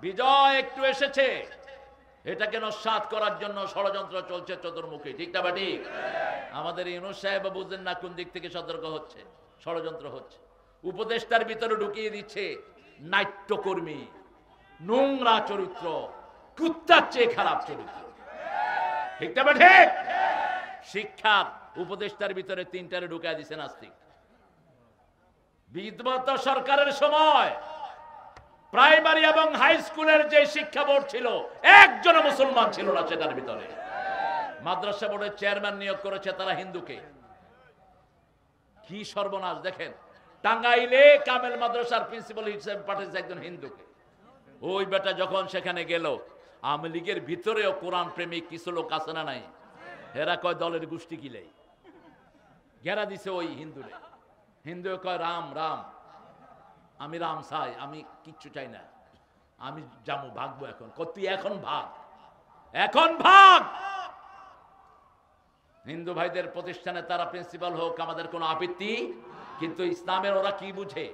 বিজয় একটু এসেছে, এটাকে নস্যাৎ করার জন্য ষড়যন্ত্র চলছে চতুর্মুখী, ঠিক না ঠিক? আমাদের ইউনূস সাহেব বুঝলেন না কোন দিক থেকে সতর্ক হচ্ছে, ষড়যন্ত্র হচ্ছে। উপদেষ্টার ভিতরে ঢুকিয়ে দিচ্ছে নাট্যকর্মী, নোংরা চরিত্র, কুত্তার চেয়ে খারাপ চরিত্র, ঠিক না ঠিক? শিক্ষা উপদেষ্টার ভিতরে তিনটারে ঢুকিয়ে দিচ্ছে নাস্তিক। বিগত সরকারের সময় প্রাইমারি এবং হাই স্কুলের যে শিক্ষা বোর্ড ছিল, একজন মুসলমান ছিল না সেটার ভিতরে। মাদ্রাসা বোর্ডের চেয়ারম্যান নিয়োগ করেছে তারা হিন্দুকে। কি সর্বনাশ দেখেন, টাঙ্গাইলে কামেল মাদ্রাসার প্রিন্সিপাল হিসেবে পাঠিয়েছে একজন হিন্দুকে। ওই বেটা যখন সেখানে গেল, আওয়ামী লীগের ভিতরেও কোরআন প্রেমিক কিছু লোক আছে না নাই, এরা কয় দলের গোষ্ঠী কিলাই, ঘেরা দিছে ওই হিন্দুরে। হিন্দু কয় রাম রাম, আমি রাম চাই, আমি কিচ্ছু চাই না, আমি যাবো ভাগবো এখন। তুই এখন ভাগ, এখন ভাগ। হিন্দু ভাইদের প্রতিষ্ঠানে তারা প্রিন্সিপাল হোক, আমাদের কোনো আপত্তি, কিন্তু ইসলামের ওরা কি বুঝে?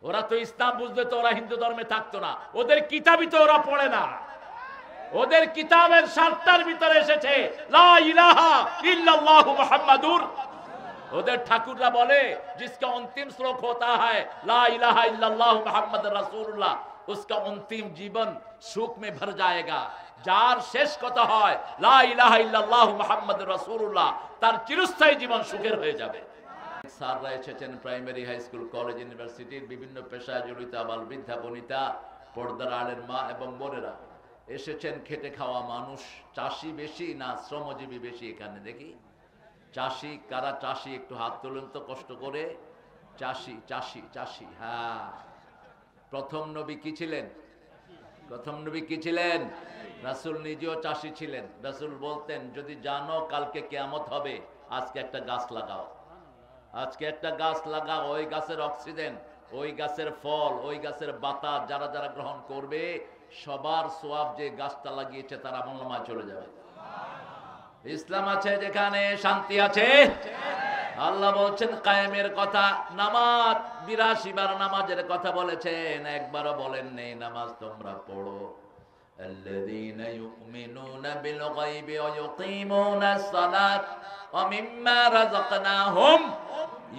ওরা তো ইসলাম বুঝলে তো ওরা হিন্দু ধর্মে থাকতো না। ওদের কিতাবই তো ওরা পড়ে না। ওদের কিতাবের 7টার ভিতরে এসেছে লা ইলাহা ইল্লাল্লাহু মুহাম্মাদুর। ওদের ঠাকুররা বলে जिसका अंतिम श्लोक होता है ला इलाहा इल्लल्लाहु मुहम्मद रसूलुल्लाह, उसका अंतिम जीवन सुख में भर जाएगा। যার শেষ কথা হয় লা ইলাহা ইল্লাল্লাহু মুহাম্মদ রাসূলুল্লাহ, তার চিরস্থায়ী জীবন সুখের হয়ে যাবে। স্যাররা এসেছেন প্রাইমারি, হাই স্কুল, কলেজ, ইউনিভার্সিটির বিভিন্ন পেশায় জড়িত আবাল বৃদ্ধা বনিতা, পর্দার আড়ের মা এবং বোনেরা এসেছেন। খেটে খাওয়া মানুষ। চাষি বেশি না শ্রমজীবী বেশি? এখানে দেখি চাষি কারা? চাষি একটু হাত তোলেন তো কষ্ট করে। চাষি চাষি চাষি, হ্যাঁ। প্রথম নবী কি ছিলেন? প্রথম নবী কি ছিলেন? রাসূল নিজেও চাষি ছিলেন। রাসূল বলতেন যদি জানো কালকে কিয়ামত হবে, আজকে একটা গাছ লাগাও, আজকে একটা গাছ লাগাও। ওই গাছের অক্সিজেন, ওই গাছের ফল, ওই গাছের বাতাস যারা যারা গ্রহণ করবে, সবার সওয়াব যে গাছটা লাগিয়েছে তার আমলনামায় চলে যাবে। ইসলাম আছে যেখানে শান্তি আছে। আল্লাহ বলছেন কায়েমের কথা। নামাজ 82 বার নামাজের কথা বলেছেন, একবারও বলেন নেই নামাজ তোমরা পড়ো। الذين يؤمنون بالغيب ويقيمون الصلاة ومما رزقناهم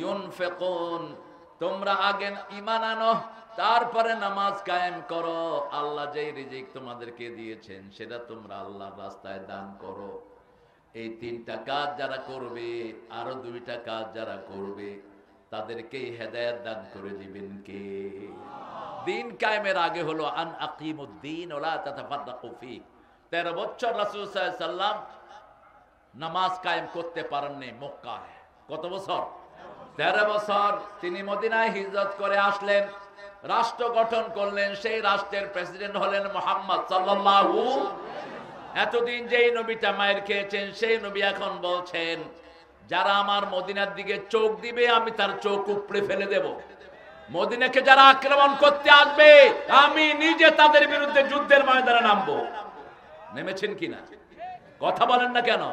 ينفقون। তোমরা আগে ঈমান আনো, তারপরে নামাজ কায়েম করো। আল্লাহ যেই রিজিক তোমাদেরকে দিয়েছেন সেটা তোমরা আল্লাহর রাস্তায় দান করো। এই 3টা কাজ যারা করবে, আরো 2টা কাজ যারা করবে, তাদেরকে হেদায়েত দান করে দিবেন কে? দিন কায়েমের আগে হলো আন আকিমুদ্দিন ওয়া লা তাতাফাররাকু ফি। 13 বছর রাসূল সাল্লাল্লাহু আলাইহি সাল্লাম নামাজ কায়েম করতে পারেননি মক্কায়। কত বছর? 13 বছর। তিনি মদিনায় হিজরত করে আসলেন, রাষ্ট্র গঠন করলেন। সেই রাষ্ট্রের প্রেসিডেন্ট হলেন মুহাম্মদ সাল্লাল্লাহু। এতদিন যেই নবীটা মায়ের খেয়েছেন, সেই নবী এখন বলছেন যারা আমার মদিনার দিকে চোখ দিবে আমি তার চোখ উপড়ে ফেলে দেব। মদিনাকে যারা আক্রমণ করতে আসবে আমি নিজে তাদের বিরুদ্ধে যুদ্ধের ময়দানে নামবো। নেমেছেন কিনা? কথা বলেন না কেন?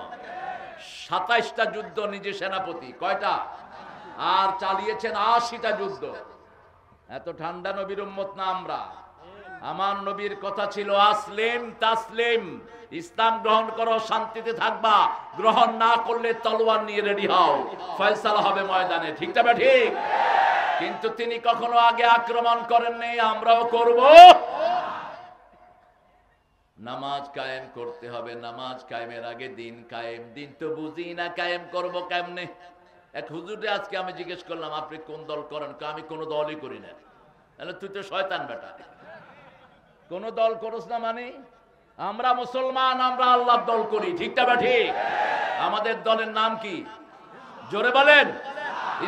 27টা যুদ্ধ নিজে সেনাপতি। কয়টা? আর চালিয়েছেন 80টা যুদ্ধ। এত ঠান্ডা নবীর উম্মত না আমরা। আমার নবীর কথা ছিল আসলিম তাসলিম, ইসলাম গ্রহণ করো শান্তিতে থাকবা, গ্রহণ না করলে তলোয়ার নিয়ে রেডি হও, ফয়সালা হবে ময়দানে, ঠিক না ঠিক? কিন্তু তিনি কখনো আগে আক্রমণ করেননি, আমরাও করব। নামাজ কায়েম করতে হবে। নামাজ কায়েমের আগে দিন কায়েম। দিন তো বুঝি না, কায়েম করব কেমনে? এক হুজুরে আজকে আমি জিজ্ঞেস করলাম আপনি কোন দল করেন? আমি কোন দলই করি না। তাহলে তুই তো শয়তান বেটা, কোন দল করস না মানে? আমরা মুসলমান, আমরা আল্লাহর দল করি, ঠিক না ঠিক? আমাদের দলের নাম কি? জোরে বলেন।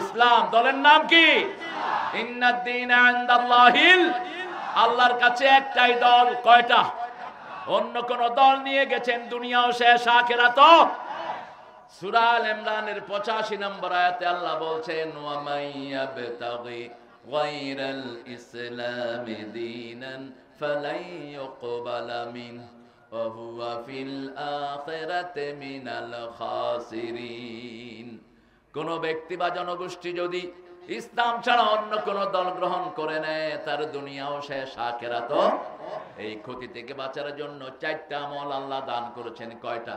ইসলাম। দলের নাম কি? ইন্নাদ-দীনা ইনদাল্লাহিল। আল্লাহর কাছে একটাই দল। কয়টা? অন্য কোন দল নিয়ে গেছেন দুনিয়াও শেষ, আখিরাতও। সূরা আল ইমরানের 85 নম্বর আয়াতে আল্লাহ বলছেন ওয়া মাইয়াবতাগি গায়রাল ইসলামি দীনান ফালাই ইউকবালা মিনহু ওয়া হুয়া ফিল আখিরাতি মিনাল খাসিরিন। কোন ব্যক্তি বা জনগোষ্ঠী যদি ইসলাম ছাড়া অন্য কোন দল গ্রহণ করে নেয়, তার দুনিয়াও শেষ, আখিরাতও। এই ক্ষতি থেকে বাঁচার জন্য 4টা আমল আল্লাহ দান করেছেন। কয়টা?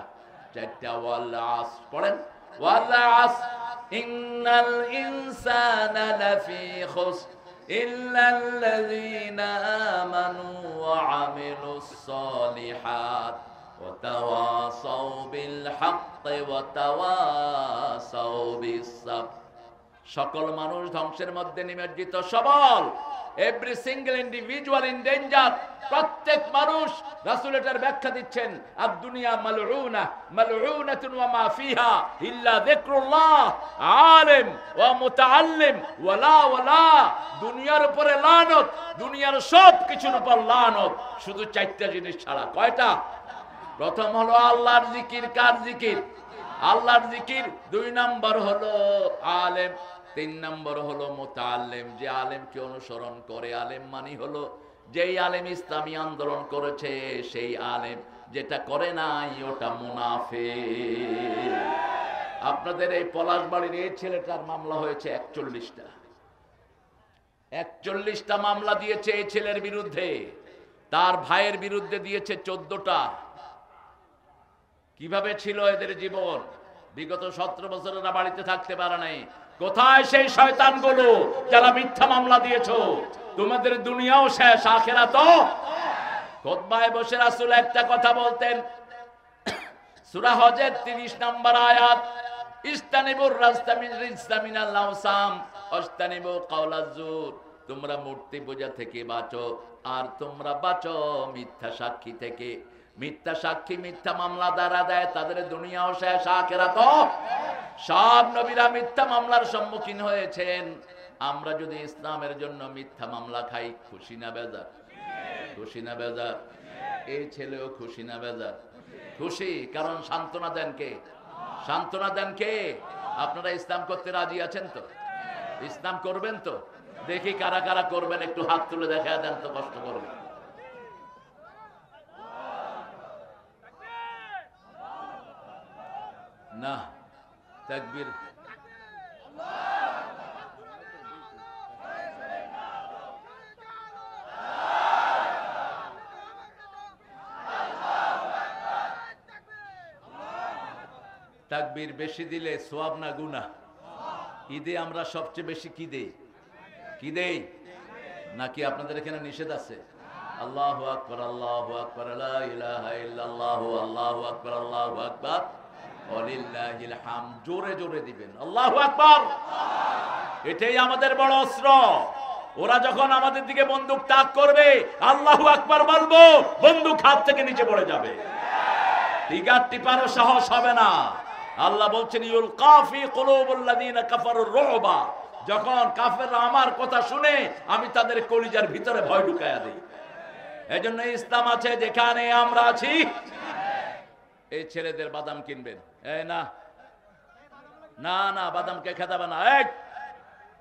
4টা। ওয়াল আসর পড়েন, ওয়াল আসর ইন্নাল ইনসানা লাফি খুসর ইল্লাল্লাযীনা আমানু ওয়া আমিলুস সালিহাত ওয়া তাওয়াসাউ বিল হাক্কি ওয়া তাওয়াসাউ বিস সাবর। সকল মানুষ ধ্বংসের মধ্যে নিমজ্জিত, সবল। Every single individual in danger. প্রত্যেক মানুষ, রাসূল এটার ব্যাখ্যা দিচ্ছেন, আদ-দুনিয়া মালউনা মালউনাতুন ওয়া মা ফিহা ইল্লা যিকরুল্লাহ আলিম ওয়া মুতাআল্লিম ওয়ালা। দুনিয়ার উপরে লানত, দুনিয়ার সব কিছুর উপর লানত, শুধু 4টা জিনিস ছাড়া। কয়টা? প্রথম হলো আল্লাহর জিকির। কার জিকির? আল্লাহর জিকির। 2 নাম্বার হলো আলেম। 3 নাম্বার হলো মুতাআল্লিম, যে আলেমকে অনুসরণ করে। আলেম মানে হলো যেই আলেম ইসলামী আন্দোলন করেছে সেই আলেম, যেটা করে নাই ওটা মুনাফিক। আপনাদের এই পলাশবাড়ির এই ছেলেটার মামলা হয়েছে 41টা। 41টা মামলা দিয়েছে এই ছেলের বিরুদ্ধে। তার ভাইয়ের বিরুদ্ধে দিয়েছে 14টা। কিভাবে ছিল এদের জীবন? বিগত 17 বছর এরা বাড়িতে থাকতে পারে নাই। কোথায় সেই শয়তানগুলো যারা মিথ্যা মামলা দিয়েছো? তোমাদের দুনিয়াও শেষ, আখিরাতও। খুতবায় বসে রাসূল একটা কথা বলতেন, সূরা হজের 30 নম্বর আয়াত, ইস্তানিবুর রাস্তামিনাল আওসাম ওয়াস্তানিবু কাওলাজ জুর। তোমরা মূর্তি পূজা থেকে বাঁচো, আর তোমরা বাঁচো মিথ্যা সাক্ষী থেকে। মিথ্যা সাক্ষী মিথ্যা মামলা দ্বারা দেয়, তাদের দুনিয়াও শেষ, আখিরাতও। সব নবীরা মিথ্যা মামলার সম্মুখীন হয়েছেন। আমরা যদি ইসলামের জন্য মিথ্যা মামলা খাই, খুশি না বেজার? খুশি না বেজার? এই ছেলেও খুশি না বেজার? খুশি। কারণ সান্ত্বনা দেন কে? সান্ত্বনা দেন কে? আপনারা ইসলাম করতে রাজি আছেন তো? ইসলাম করবেন তো? দেখি কারা কারা করবেন, একটু হাত তুলে দেখা দেন তো, কষ্ট করবেন। না, তাকবীর। তাকবীর বেশি দিলে সওয়াব না গুনাহ? ঈদে আমরা সবচেয়ে বেশি কি দেই? কি দেই? নাকি আপনাদের এখানে নিষেধ আছে? আল্লাহু আকবার, আল্লাহু আকবার, লা ইলাহা ইল্লাল্লাহ, আল্লাহু আকবার, আল্লাহু আকবার, ওয়ালিল্লাহিল হামদ। জোরে জোরে দিবেন আল্লাহু আকবার। এটাই আমাদের বড় অস্ত্র। ওরা যখন আমাদের দিকে বন্দুক তাক করবে, আল্লাহু আকবার বলবো, বন্দুক হাত থেকে নিচে পড়ে যাবে। টিকার টিপারও সাহস হবে না। আল্লাহ বলছেন, ইউলকা ফি কুলুবিল্লাযিনা কাফারুর রুবা। যখন কাফেররা আমার কথা শুনে, আমি তাদের কলিজার ভিতরে ভয় ঢুকায়া দেই। এজন্য ইসলাম আছে যেখানে আমরা আছি। এই ছেলেদের বাদাম কিনবেন? এই না না না, বাদামকে খেদাবে না। এই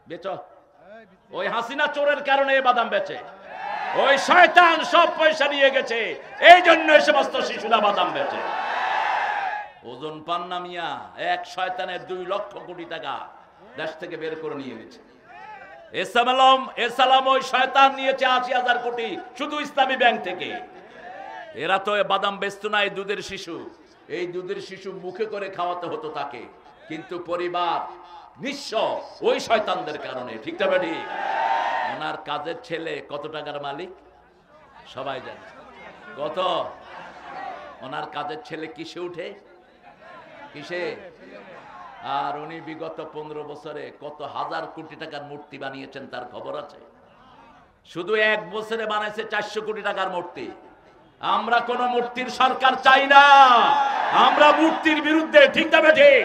বেচো। ওই হাসিনা চোরের কারণে এই বাদাম বেচে। ওই শয়তান সব পয়সা নিয়ে গেছে, এই জন্য এই সমস্ত শিশুরা বাদাম বেচে। ওজন পান না মিয়া, এক শয়তানের 2 লক্ষ কোটি টাকা দেশ থেকে বের করে নিয়ে গেছে। এসালাম ওই শয়তান নিয়েছে 80,000 কোটি শুধু ইসলামী ব্যাংক থেকে। এরা তো বাদাম বেচতো না, এই দুধের শিশু। এই দুধের শিশু মুখে করে খাওয়াতে হতো তাকে, কিন্তু পরিবার নিঃস্ব ওই শয়তানদের কারণে। ঠিক না ঠিক? ওনার কাজের ছেলে কত টাকার মালিক সবাই জানে। কত? ওনার কাজের ছেলে কিসে উঠে? কিসে? আর উনি বিগত 15 বছরে কত হাজার কোটি টাকার মূর্তি বানিয়েছেন তার খবর আছে? শুধু 1 বছরে বানাইছে 400 কোটি টাকার মূর্তি। আমরা কোন মূর্তির সরকার চাই না, আমরা মূর্তির বিরুদ্ধে। ঠিক না ঠিক?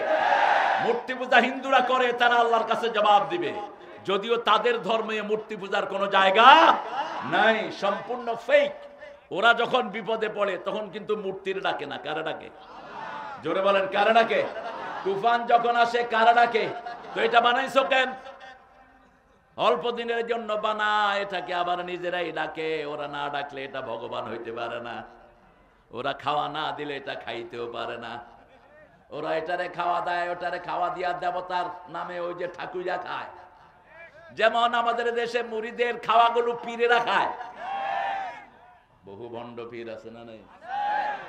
মূর্তি পূজা হিন্দুরা করে, তারা আল্লাহর কাছে জবাব দিবে। যদিও তাদের ধর্মে মূর্তি পূজার কোনো জায়গা নাই, সম্পূর্ণ ফেক। ওরা যখন বিপদে পড়ে তখন কিন্তু মূর্তির ডাকে না, কারা ডাকে? জোরে বলেন, কারা ডাকে? তুফান যখন আসে কারা ডাকে? তো এটা বানাইছো কেন? অল্প দিনের জন্য বানায় এটাকে, আবার নিজেরাই ডাকে। ওরা না ডাকলে এটা ভগবান হইতে পারে না। ওরা খাওয়া না দিলে এটা খাইতেও পারে না। ওরা এটারে খাওয়া দেয়, ওটারে খাওয়া দিয়া দেবতার নামে ওই যে ঠাকুরা খায়, যেমন আমাদের দেশে মুড়িদের খাওয়াগুলো পীরেরা খায়, বহু ভণ্ড পীর আছে না নাই?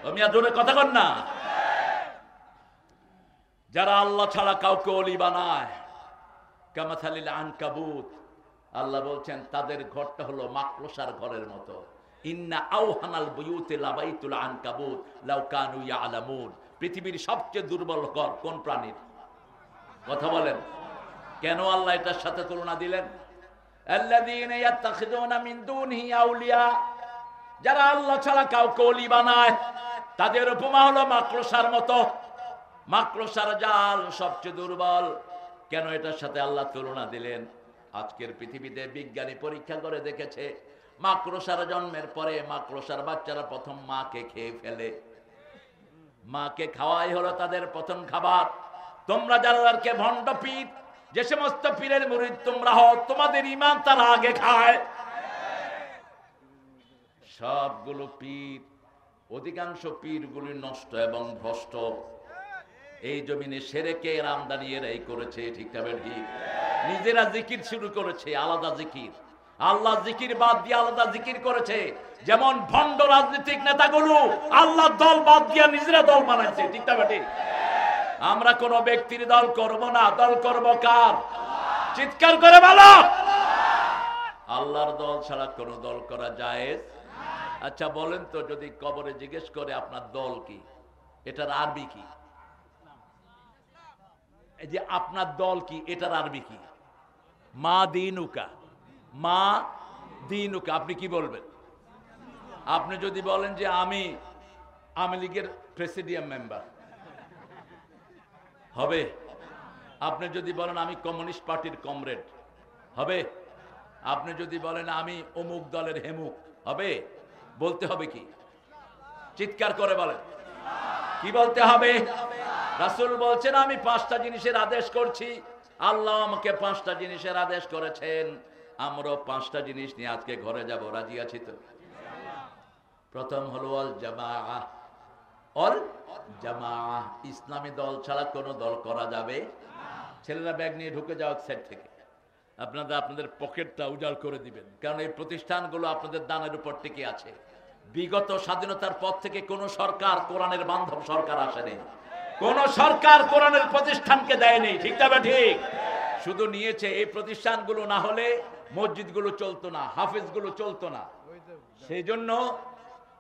আমি আর জোরে কথা কন না। যারা আল্লাহ ছাড়া কাউকে ওলি বানায়, কামাথালিল আনকাবুত, আল্লাহ বলছেন তাদের ঘরটা হলো মাকড়সার ঘরের মতো। ইন্না আওহানাল বুয়ুতি লাবাইতুল আনকাবুত লাউ কানু ইয়ালামুন। পৃথিবীর সবচেয়ে দুর্বল ঘর কোন প্রাণীর? কথা বলেন। কেন আল্লাহ এটার সাথে তুলনা দিলেন? আল্লাযীনা ইয়াত্তাখিযুনা মিন দুনিহি আউলিয়া, যারা আল্লাহ ছাড়া কাউকে ওলি বানায় তাদের উপমা হলো মাকড়সার মতো। মাকড়সার জাল সবচেয়ে দুর্বল। কেন এটার সাথে আল্লাহ তুলনা দিলেন? আজকের পৃথিবীতে বিজ্ঞানী পরীক্ষা করে দেখেছে, মাকড়সার জন্মের পরে মাকড়সার বাচ্চারা প্রথম মাকে খেয়ে ফেলে। মাকে খাওয়াই হলো তাদের প্রথম খাবার। তোমরা যাদেরকে ভণ্ড পীর, যে সমস্ত পীরের মুরিদ তোমরা হও, তোমাদের ঈমান তারা আগে খায়। সবগুলো পীর, অধিকাংশ পীরগুলি নষ্ট এবং ভ্রষ্ট। এই জমিনে শিরকের আমদানি এরাই করেছে, ঠিক না ঠিক? নিজেরা জিকির শুরু করেছে, আলাদা জিকির, আল্লাহ জিকির বাদ দিয়ে আলাদা জিকির করেছে। যেমন ভণ্ড রাজনৈতিক নেতাগুলো আল্লাহ দল বাদ দিয়ে নিজেরা দল বানাইছে, ঠিক না ঠিক? আমরা কোন ব্যক্তির দল করব না, দল করব কার? চিৎকার করে বলো। আল্লাহর দল ছাড়া কোন দল করা জায়েজ? আচ্ছা বলেন তো, যদি কবরে জিজ্ঞেস করে আপনার দল কি, এটার আরবি কি? এই যে আপনার দল কি, এটার আরবি কি? মা দিনুকা, মা দিনুকা, আপনি কি বলবেন? আপনি যদি বলেন যে আমি আওয়ামী লীগের প্রেসিডিয়াম মেম্বার, হবে? আপনি যদি বলেন আমি কমিউনিস্ট পার্টির কমরেড, হবে? আপনি যদি বলেন আমি অমুক দলের হেমুক, হবে? বলতে হবে কি? চিৎকার করে বলেন, কি বলতে হবে? রাসূল বলছেন আমি 5টা জিনিসের আদেশ করছি, আল্লাহ আমাকে 5টা জিনিসের আদেশ করেছেন। আমরা 5টা জিনিস নিয়ে আজকে ঘরে যাব, রাজি আছি তো? প্রথম হলো আল জামাআহ। অল জামাআহ, ইসলামী দল ছাড়া কোনো দল করা যাবে না। ছেলেরা ব্যাগ নিয়ে ঢুকে যাও সেট থেকে, আপনাদের পকেটটা উজাড় করে দিবেন, কারণ এই প্রতিষ্ঠানগুলো আপনাদের দানের উপর টিকে আছে। বিগত স্বাধীনতার পর থেকে কোন সরকার কোরআনের বান্ধব সরকার আসেনি, কোন সরকার কোরআনের প্রতিষ্ঠানকে দেয়নি, ঠিক না ঠিক? শুধু নিয়েছে। এই প্রতিষ্ঠানগুলো না হলে মসজিদগুলো চলতো না, হাফেজগুলো চলতো না। সেই জন্য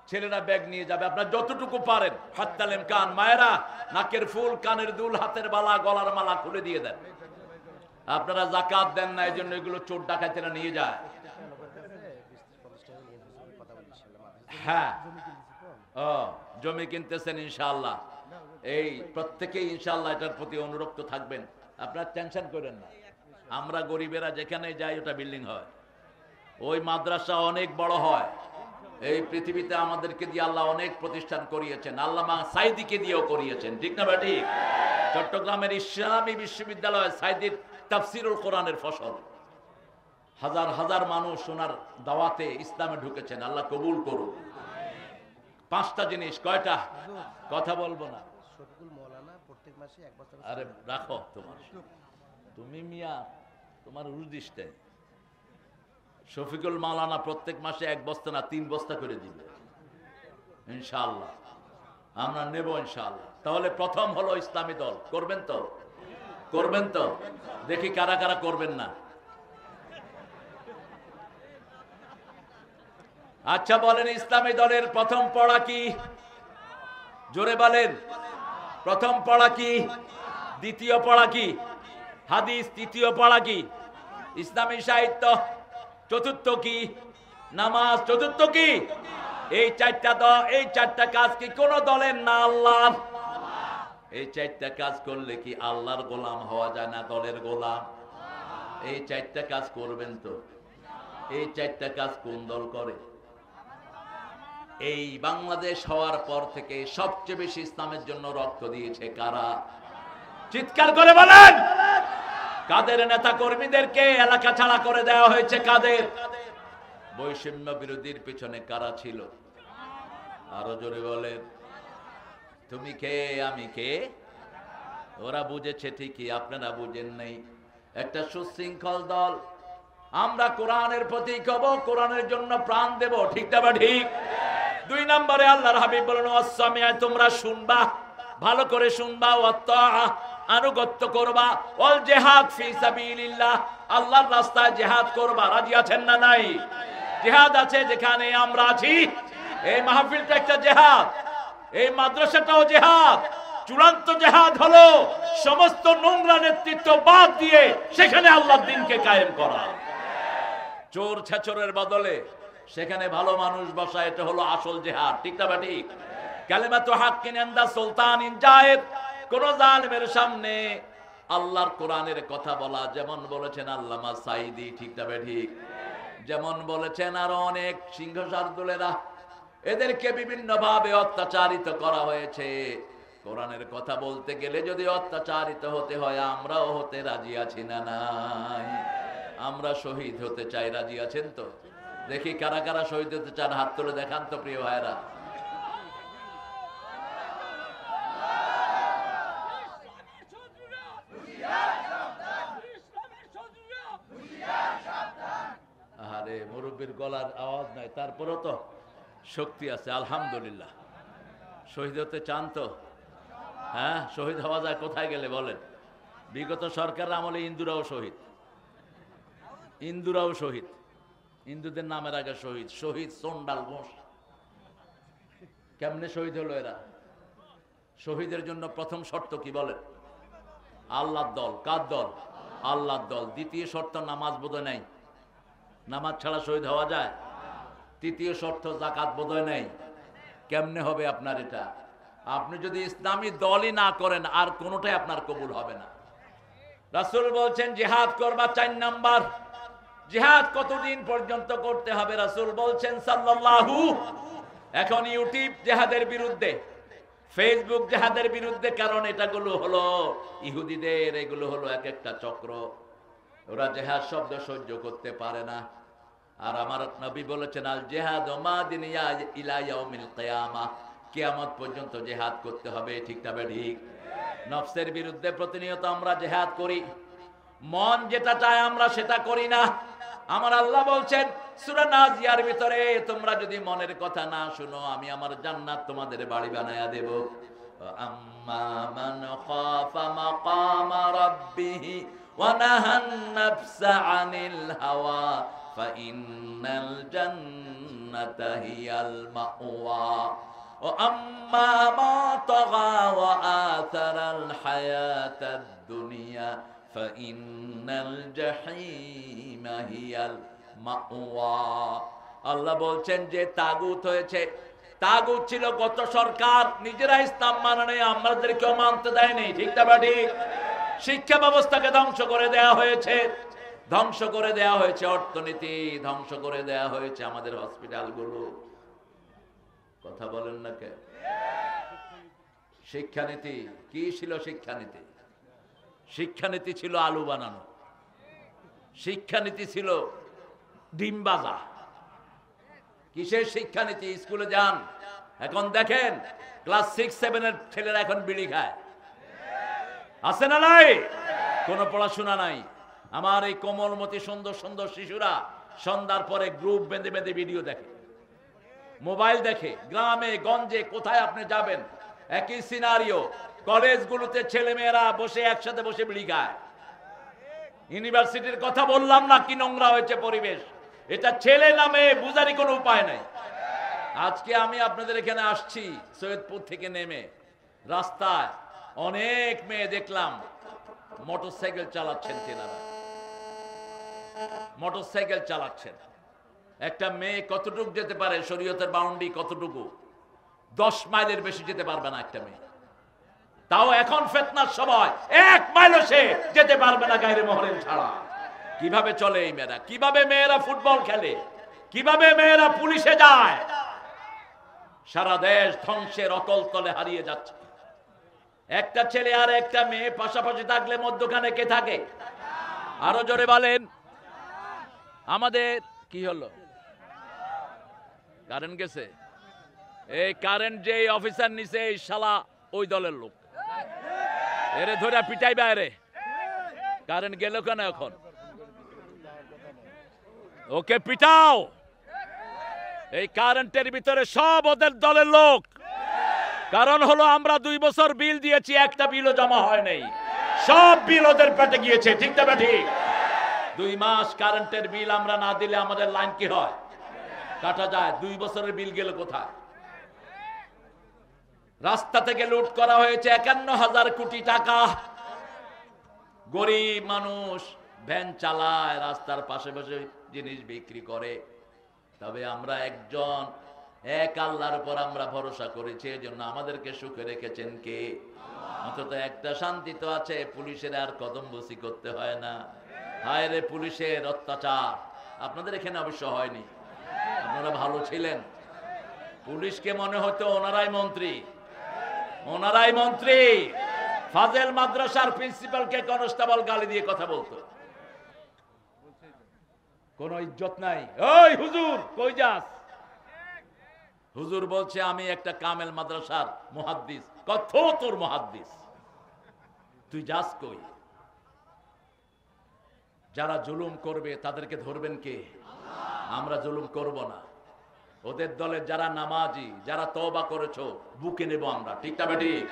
ছেলেরা ব্যাগ নিয়ে যাবে, আপনারা যতটুকু পারেন। হাত্তালেম কান, মায়েরা নাকের ফুল, কানের দুল, হাতের বালা, গলার মালা খুলে দিয়ে দেন। আপনারা যাকাত দেন না, এই জন্য এগুলো চোর ডাকাতেরা নিয়ে যায়। হ্যাঁ, ও জমি কিনতেছেন ইনশাআল্লাহ, এই প্রত্যেকেই ইনশাআল্লাহ এটার প্রতি অনুরক্ত থাকবেন। আপনারা টেনশন করেন না, আমরা গরিবেরা যেখানে যাই ওটা বিল্ডিং হয়, ওই মাদ্রাসা অনেক বড় হয়। এই পৃথিবীতে আমাদেরকে দিয়ে আল্লাহ অনেক প্রতিষ্ঠান করিয়েছেন, আল্লামা সাইদিকে দিয়েও করিয়েছেন, ঠিক না ঠিক? চট্টগ্রামের ইসলামী বিশ্ববিদ্যালয় সাইদির তাফসিরুল কোরআনের ফসল, হাজার হাজার মানুষ ওনার দাওয়াতে ইসলামে ঢুকেছেন, আল্লাহ কবুল করুন। 5টা জিনিস, কয়টা? কথা বলবো না, আরে রাখো তোমার, তুমি মিয়া তোমার উর্দিষ্টে শফিকুল মাওলানা প্রত্যেক মাসে 1 বস্তা না 3 বস্তা করে দিবে ইনশাআল্লাহ, আমরা নেব ইনশাআল্লাহ। তাহলে প্রথম হলো ইসলামী দল, করবেন তো? করবেন তো? দেখি কারা কারা করবেন না। আচ্ছা বলেন, ইসলামী দলের প্রথম পড়া কি? জোরে বলেন, প্রথম পড়া কি? দ্বিতীয় পড়া কি? হাদিস। তৃতীয় পড়া কি? ইসলামী সাহিত্য। চতুর্থ কি? নামাজ। চতুর্থ কি? এই 4টা দল, এই 4টা কাজ কি কোন দলের না, আল্লাহর। এই 4টা কাজ করলে কি আল্লাহর গোলাম হওয়া যায় না দলের গোলাম? এই 4টা কাজ করবেন তো? এই 4টা কাজ কোন দল করে? এই বাংলাদেশ হওয়ার পর থেকে সবচেয়ে বেশি ইসলামের জন্য রক্ত দিয়েছে কারা? চিৎকার করে বলেন। কাদের নেতা কর্মীদেরকে এলাকা ছাড়া করে দেওয়া হয়েছে? কাদের? বৈষম্য বিরোধীর পিছনে কারা ছিল? আরো জোরে বলেন। তুমি কে, আমি কে? ওরা বুঝেছে ঠিকই, আপনারা বুঝেন নাই। একটা সুশৃঙ্খল দল, আমরা কোরআনের প্রতীক হব, কোরআনের জন্য প্রাণ দেব, ঠিক না বা ঠিক? 2 নম্বরে আল্লাহর হাবিব বলেন ওয়াসসামিআ, তোমরা শুনবা, ভালো করে শুনবা, ওয়াত্তাআ, আনুগত্য করবা, ওয়াল জিহাদ ফি সাবিলিল্লাহ, আল্লাহর রাস্তায় জিহাদ করবা। রাজি আছেন না নাই? জিহাদ আছে যেখানে আমরা আছি। এই মাহফিলটা একটা জিহাদ, এই মাদ্রাসাটাও জিহাদ। চূড়ান্ত জিহাদ হলো সমস্ত নোংরা নেতৃত্ব বাদ দিয়ে সেখানে আল্লাহর দ্বীনকে কায়েম করা। চোর ছেচরের বদলে সেখানে ভালো মানুষ বসা, এটা হলো আসল জিহাদ, ঠিক না ঠিক? কালিমাতু হাক্কিন ইনদা সুলতানিন জায়েদ, কোন জালেমের সামনে আল্লাহর কোরআনের কথা বলা, যেমন বলেছেন আল্লামা সাঈদী, ঠিক না ঠিক? যেমন বলেছেন আরো অনেক সিংহশার্দুলেরা, এদেরকে বিভিন্ন ভাবে অত্যাচারিত করা হয়েছে। কোরআনের কথা বলতে গেলে যদি অত্যাচারিত হতে হয়, আমরাও হতে রাজি আছি না নাই? আমরা শহীদ হতে চাই, রাজি আছেন তো? দেখি কারা কারা শহীদ হতে চান, হাত তুলে দেখান তো প্রিয় ভাইরা। আরে মুরব্বীর গলার আওয়াজ নাই, তারপরেও তো শক্তি আছে, আলহামদুলিল্লাহ। শহীদ হতে চান তো? হ্যাঁ, শহীদ হওয়া যায় কোথায় গেলে বলেন? বিগত সরকারের আমলে ইন্দুরাও শহীদ, ইন্দুরাও শহীদ, হিন্দুদের নামের আগে শহীদ, শহীদ চন্ডাল ঘোষ। কেমনে শহীদ হলো এরা? শহীদের জন্য প্রথম শর্ত কি বলেন? আল্লাহর দল। কার দল? আল্লাহর দল। দ্বিতীয় শর্ত নামাজ বোধহয় নাই, নামাজ ছাড়া শহীদ হওয়া যায়? তৃতীয় শর্ত যাকাত বোধহয় নাই। কেমনে হবে আপনার এটা? আপনি যদি ইসলামী দলই না করেন, আর কোনোটাই আপনার কবুল হবে না। রাসূল বলছেন জিহাদ করবা 4 নাম্বার। জিহাদ কতদিন পর্যন্ত করতে হবে? রাসূল বলছেন সাল্লাল্লাহু। এখন ইউটিউব জিহাদের বিরুদ্ধে, ফেসবুক জিহাদের বিরুদ্ধে, কারণ এটাগুলো হলো ইহুদিদের, এগুলো হলো এক একটা চক্র। ওরা জিহাদ শব্দ সহ্য করতে পারে না। আর আমার নবী বলেছেন আল জিহাদ মাদিন ইলা ইয়াউমিল কিয়ামাহ, কিয়ামত পর্যন্ত জিহাদ করতে হবে, ঠিক না ঠিক? নফসের বিরুদ্ধে প্রতিনিয়ত আমরা জিহাদ করি, মন যেটা চায় আমরা সেটা করি না। আমার আল্লাহ বলছেন সূরা নাজিয়ার ভিতরে, তোমরা যদি মনের কথা না শুনো, আমি আমার জান্নাত তোমাদের বাড়ি বানায়া দেব। আম্মা মান খাফা মাকামা রাব্বিহি ওয়া নাহান নাফসা আনিল হাওয়া ফাইন্নাল জান্নাতা হিয়াল মাওয়া ওয়া আম্মা মা তাগা ওয়া আথারাল হায়াতাদ দুনিয়া ফাইন্নাল জাহিমা হিয়াল মাওয়া। আল্লাহ বলছেন যে তাগুত হয়েছে, তাগুত ছিল গত সরকার, নিজেরা ইসলাম মানে নাই, আমাদেরকেও মানতে দেয় নাই, ঠিক না ঠিক? শিক্ষা ব্যবস্থাকে ধ্বংস করে দেয়া হয়েছে, ধ্বংস করে দেয়া হয়েছে অর্থনীতি, ধ্বংস করে দেয়া হয়েছে আমাদের হসপিটালগুলো। কথা বলেন না কে? শিক্ষানীতি কি ছিল? শিক্ষানীতি, শিক্ষানীতি ছিল আলু বানানো, শিক্ষানীতি ছিল ডিম বাজা। কিসের শিক্ষানীতি? স্কুলে যান, এখন দেখেন ক্লাস 6-7 এর ছেলেরা এখন বিড়ি খায়, আছে না নাই? কোনো পড়াশোনা নাই। আমার এই কোমলমতি সুন্দর সুন্দর শিশুরা সন্ধ্যার পরে গ্রুপ বেঁধে বেঁধে ভিডিও দেখে, মোবাইল দেখে। গ্রামে গঞ্জে কোথায় আপনি যাবেন একই সিনারিও। কলেজগুলোতে ছেলে মেয়েরা বসে একসাথে বসে বিড়ি খায়। ইউনিভার্সিটির কথা বললাম না, কি নোংরা হয়েছে পরিবেশ। এটা ছেলে নামে বুঝারই কোনো উপায় নাই। আজকে আমি আপনাদের এখানে আসছি সৈয়দপুর থেকে নেমে, রাস্তায় অনেক মেয়ে দেখলাম মোটরসাইকেল চালাচ্ছেন, তেনারা মোটরসাইকেল চালাচ্ছেন। একটা মেয়ে কতটুকু যেতে পারে? শরীয়তের বাউন্ডারি কতটুকু? 10 মাইলের বেশি যেতে পারবে না একটা মেয়ে। তাও এখন ফিতনার সময় 1 মাইলও সে যেতে পারবে না গায়রে মহরম ছাড়া। কিভাবে চলে এই মেয়েরা? কিভাবে মেয়েরা ফুটবল খেলে? কিভাবে মেয়েরা পুলিশে যায়? সারা দেশ ধ্বংসের অতল তলে হারিয়ে যাচ্ছে। একটা ছেলে আর একটা মেয়ে পাশাপাশি থাকলে মধ্যখানে কে থাকে? আরো জোরে বলেন। আমাদের কি হলো? কারেন্ট গেছে। এই কারেন্ট যে অফিসার নিচে, এই শালা ওই দলের লোক, এরে ধরে পিটাই বাইরে। কারেন্ট গেল কেন এখন? ওকে পিটাও। এই কারেন্টের ভিতরে সব ওদের দলের লোক। কারণ হলো আমরা 2 বছর বিল দিয়েছি, একটা বিলও জমা হয় নাই, সব বিল ওদের পেটে গিয়েছে। ঠিক না ঠিক? 2 মাস কারেন্টের বিল আমরা না দিলে আমাদের লাইন কি হয়? কাটা যায়। 2 বছরের বিল গেল কোথায়? রাস্তা থেকে লুট করা হয়েছে 51,000 কোটি টাকা। গরিব মানুষ ভ্যান চালায়, রাস্তার পাশে বসে জিনিস বিক্রি করে। তবে আমরা এক আল্লাহর উপর আমরা ভরসা করেছি, এজন্য আমাদেরকে সুখে রেখেছেন কে? অন্তত একটা শান্তি তো আছে, পুলিশের আর কদম বসি করতে হয় না। হায় রে পুলিশের অত্যাচার! আপনাদের এখানে অবশ্য হয়নি, আপনারা ভালো ছিলেন। পুলিশকে মনে হতো ওনারাই মন্ত্রী, ওনারাই মন্ত্রী। ফাজেল মাদ্রাসার প্রিন্সিপালকে কনস্টেবল গালি দিয়ে কথা বলতো, কোন ইজ্জত নাই। ওই হুজুর কই যাস? হুজুর বলছে আমি একটা কামেল মাদ্রাসার মুহাদ্দিস। কত তোর মুহাদ্দিস, তুই যাস কই? যারা জুলুম করবে তাদেরকে ধরবেন কে? আমরা জুলুম করব না। ওদের দলের যারা নামাজি, যারা তওবা করেছো, বুকে নেব আমরা। ঠিক না ঠিক?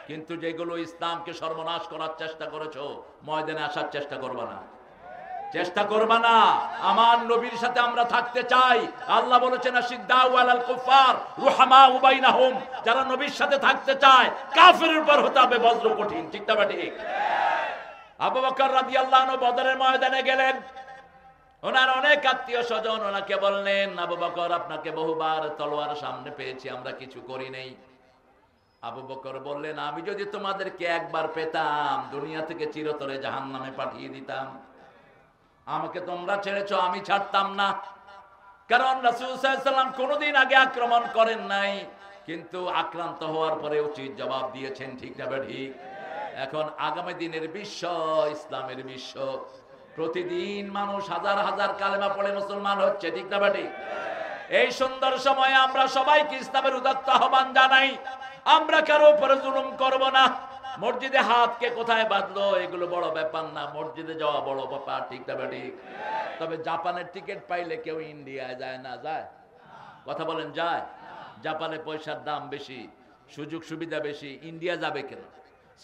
কিন্তু যেগুলো ইসলামকে সর্বনাশ করার চেষ্টা করেছো, ময়দানে আসার চেষ্টা করবা না, চেষ্টা করবা না। আমার নবীর সাথে আমরা থাকতে চাই। আল্লাহ বলেছেন আশিদ্দাউ আলাল কুফার রুহামাউ বাইনাহুম। যারা নবীর সাথে থাকতে চায় কাফেরের উপর হতে হবে বজ্র কঠিন। ঠিক না ঠিক? আবু বকর রাদিয়াল্লাহু আনহু বদরের ময়দানে গেলেন, ওনার অনেক আত্মীয় স্বজন ওনাকে বললেন, আবু বকর আপনাকে বহুবার তলোয়ার সামনে পেয়েছি, আমরা কিছু করি নাই। আবু বকর বললেন, আমি যদি তোমাদেরকে একবার পেতাম, দুনিয়া থেকে চিরতরে জাহান্নামে পাঠিয়ে দিতাম। আমাকে তোমরা ছেড়েছো, আমি ছাড়তাম না। কারণ রাসূল সাল্লাল্লাহু আলাইহি ওয়াসাল্লাম কোনোদিন আগে আক্রমণ করেন নাই, কিন্তু আক্রান্ত হওয়ার পরে উচিত জবাব দিয়েছেন। ঠিক না ঠিক? এখন আগামী দিনের বিশ্ব ইসলামের বিশ্ব। প্রতিদিন মানুষ হাজার হাজার কালেমা পড়ে মুসলমান হচ্ছে। ঠিক না ঠিক? এই সুন্দর সময়ে আমরা সবাইকে ইসলামের উদাত্ত আহ্বান জানাই, আমরা কারো উপরে জুলুম করব না। মসজিদে হাতকে কোথায় বাঁধলো এগুলো বড় ব্যাপার না, মসজিদে যাওয়া বড় ব্যাপার। ঠিক না ঠিক? তবে জাপানের টিকিট পাইলে কেউ ইন্ডিয়ায় যায় না? যায়? কথা বলেন, যায়? জাপানে পয়সার দাম বেশি, সুযোগ সুবিধা বেশি, ইন্ডিয়া যাবে কেন?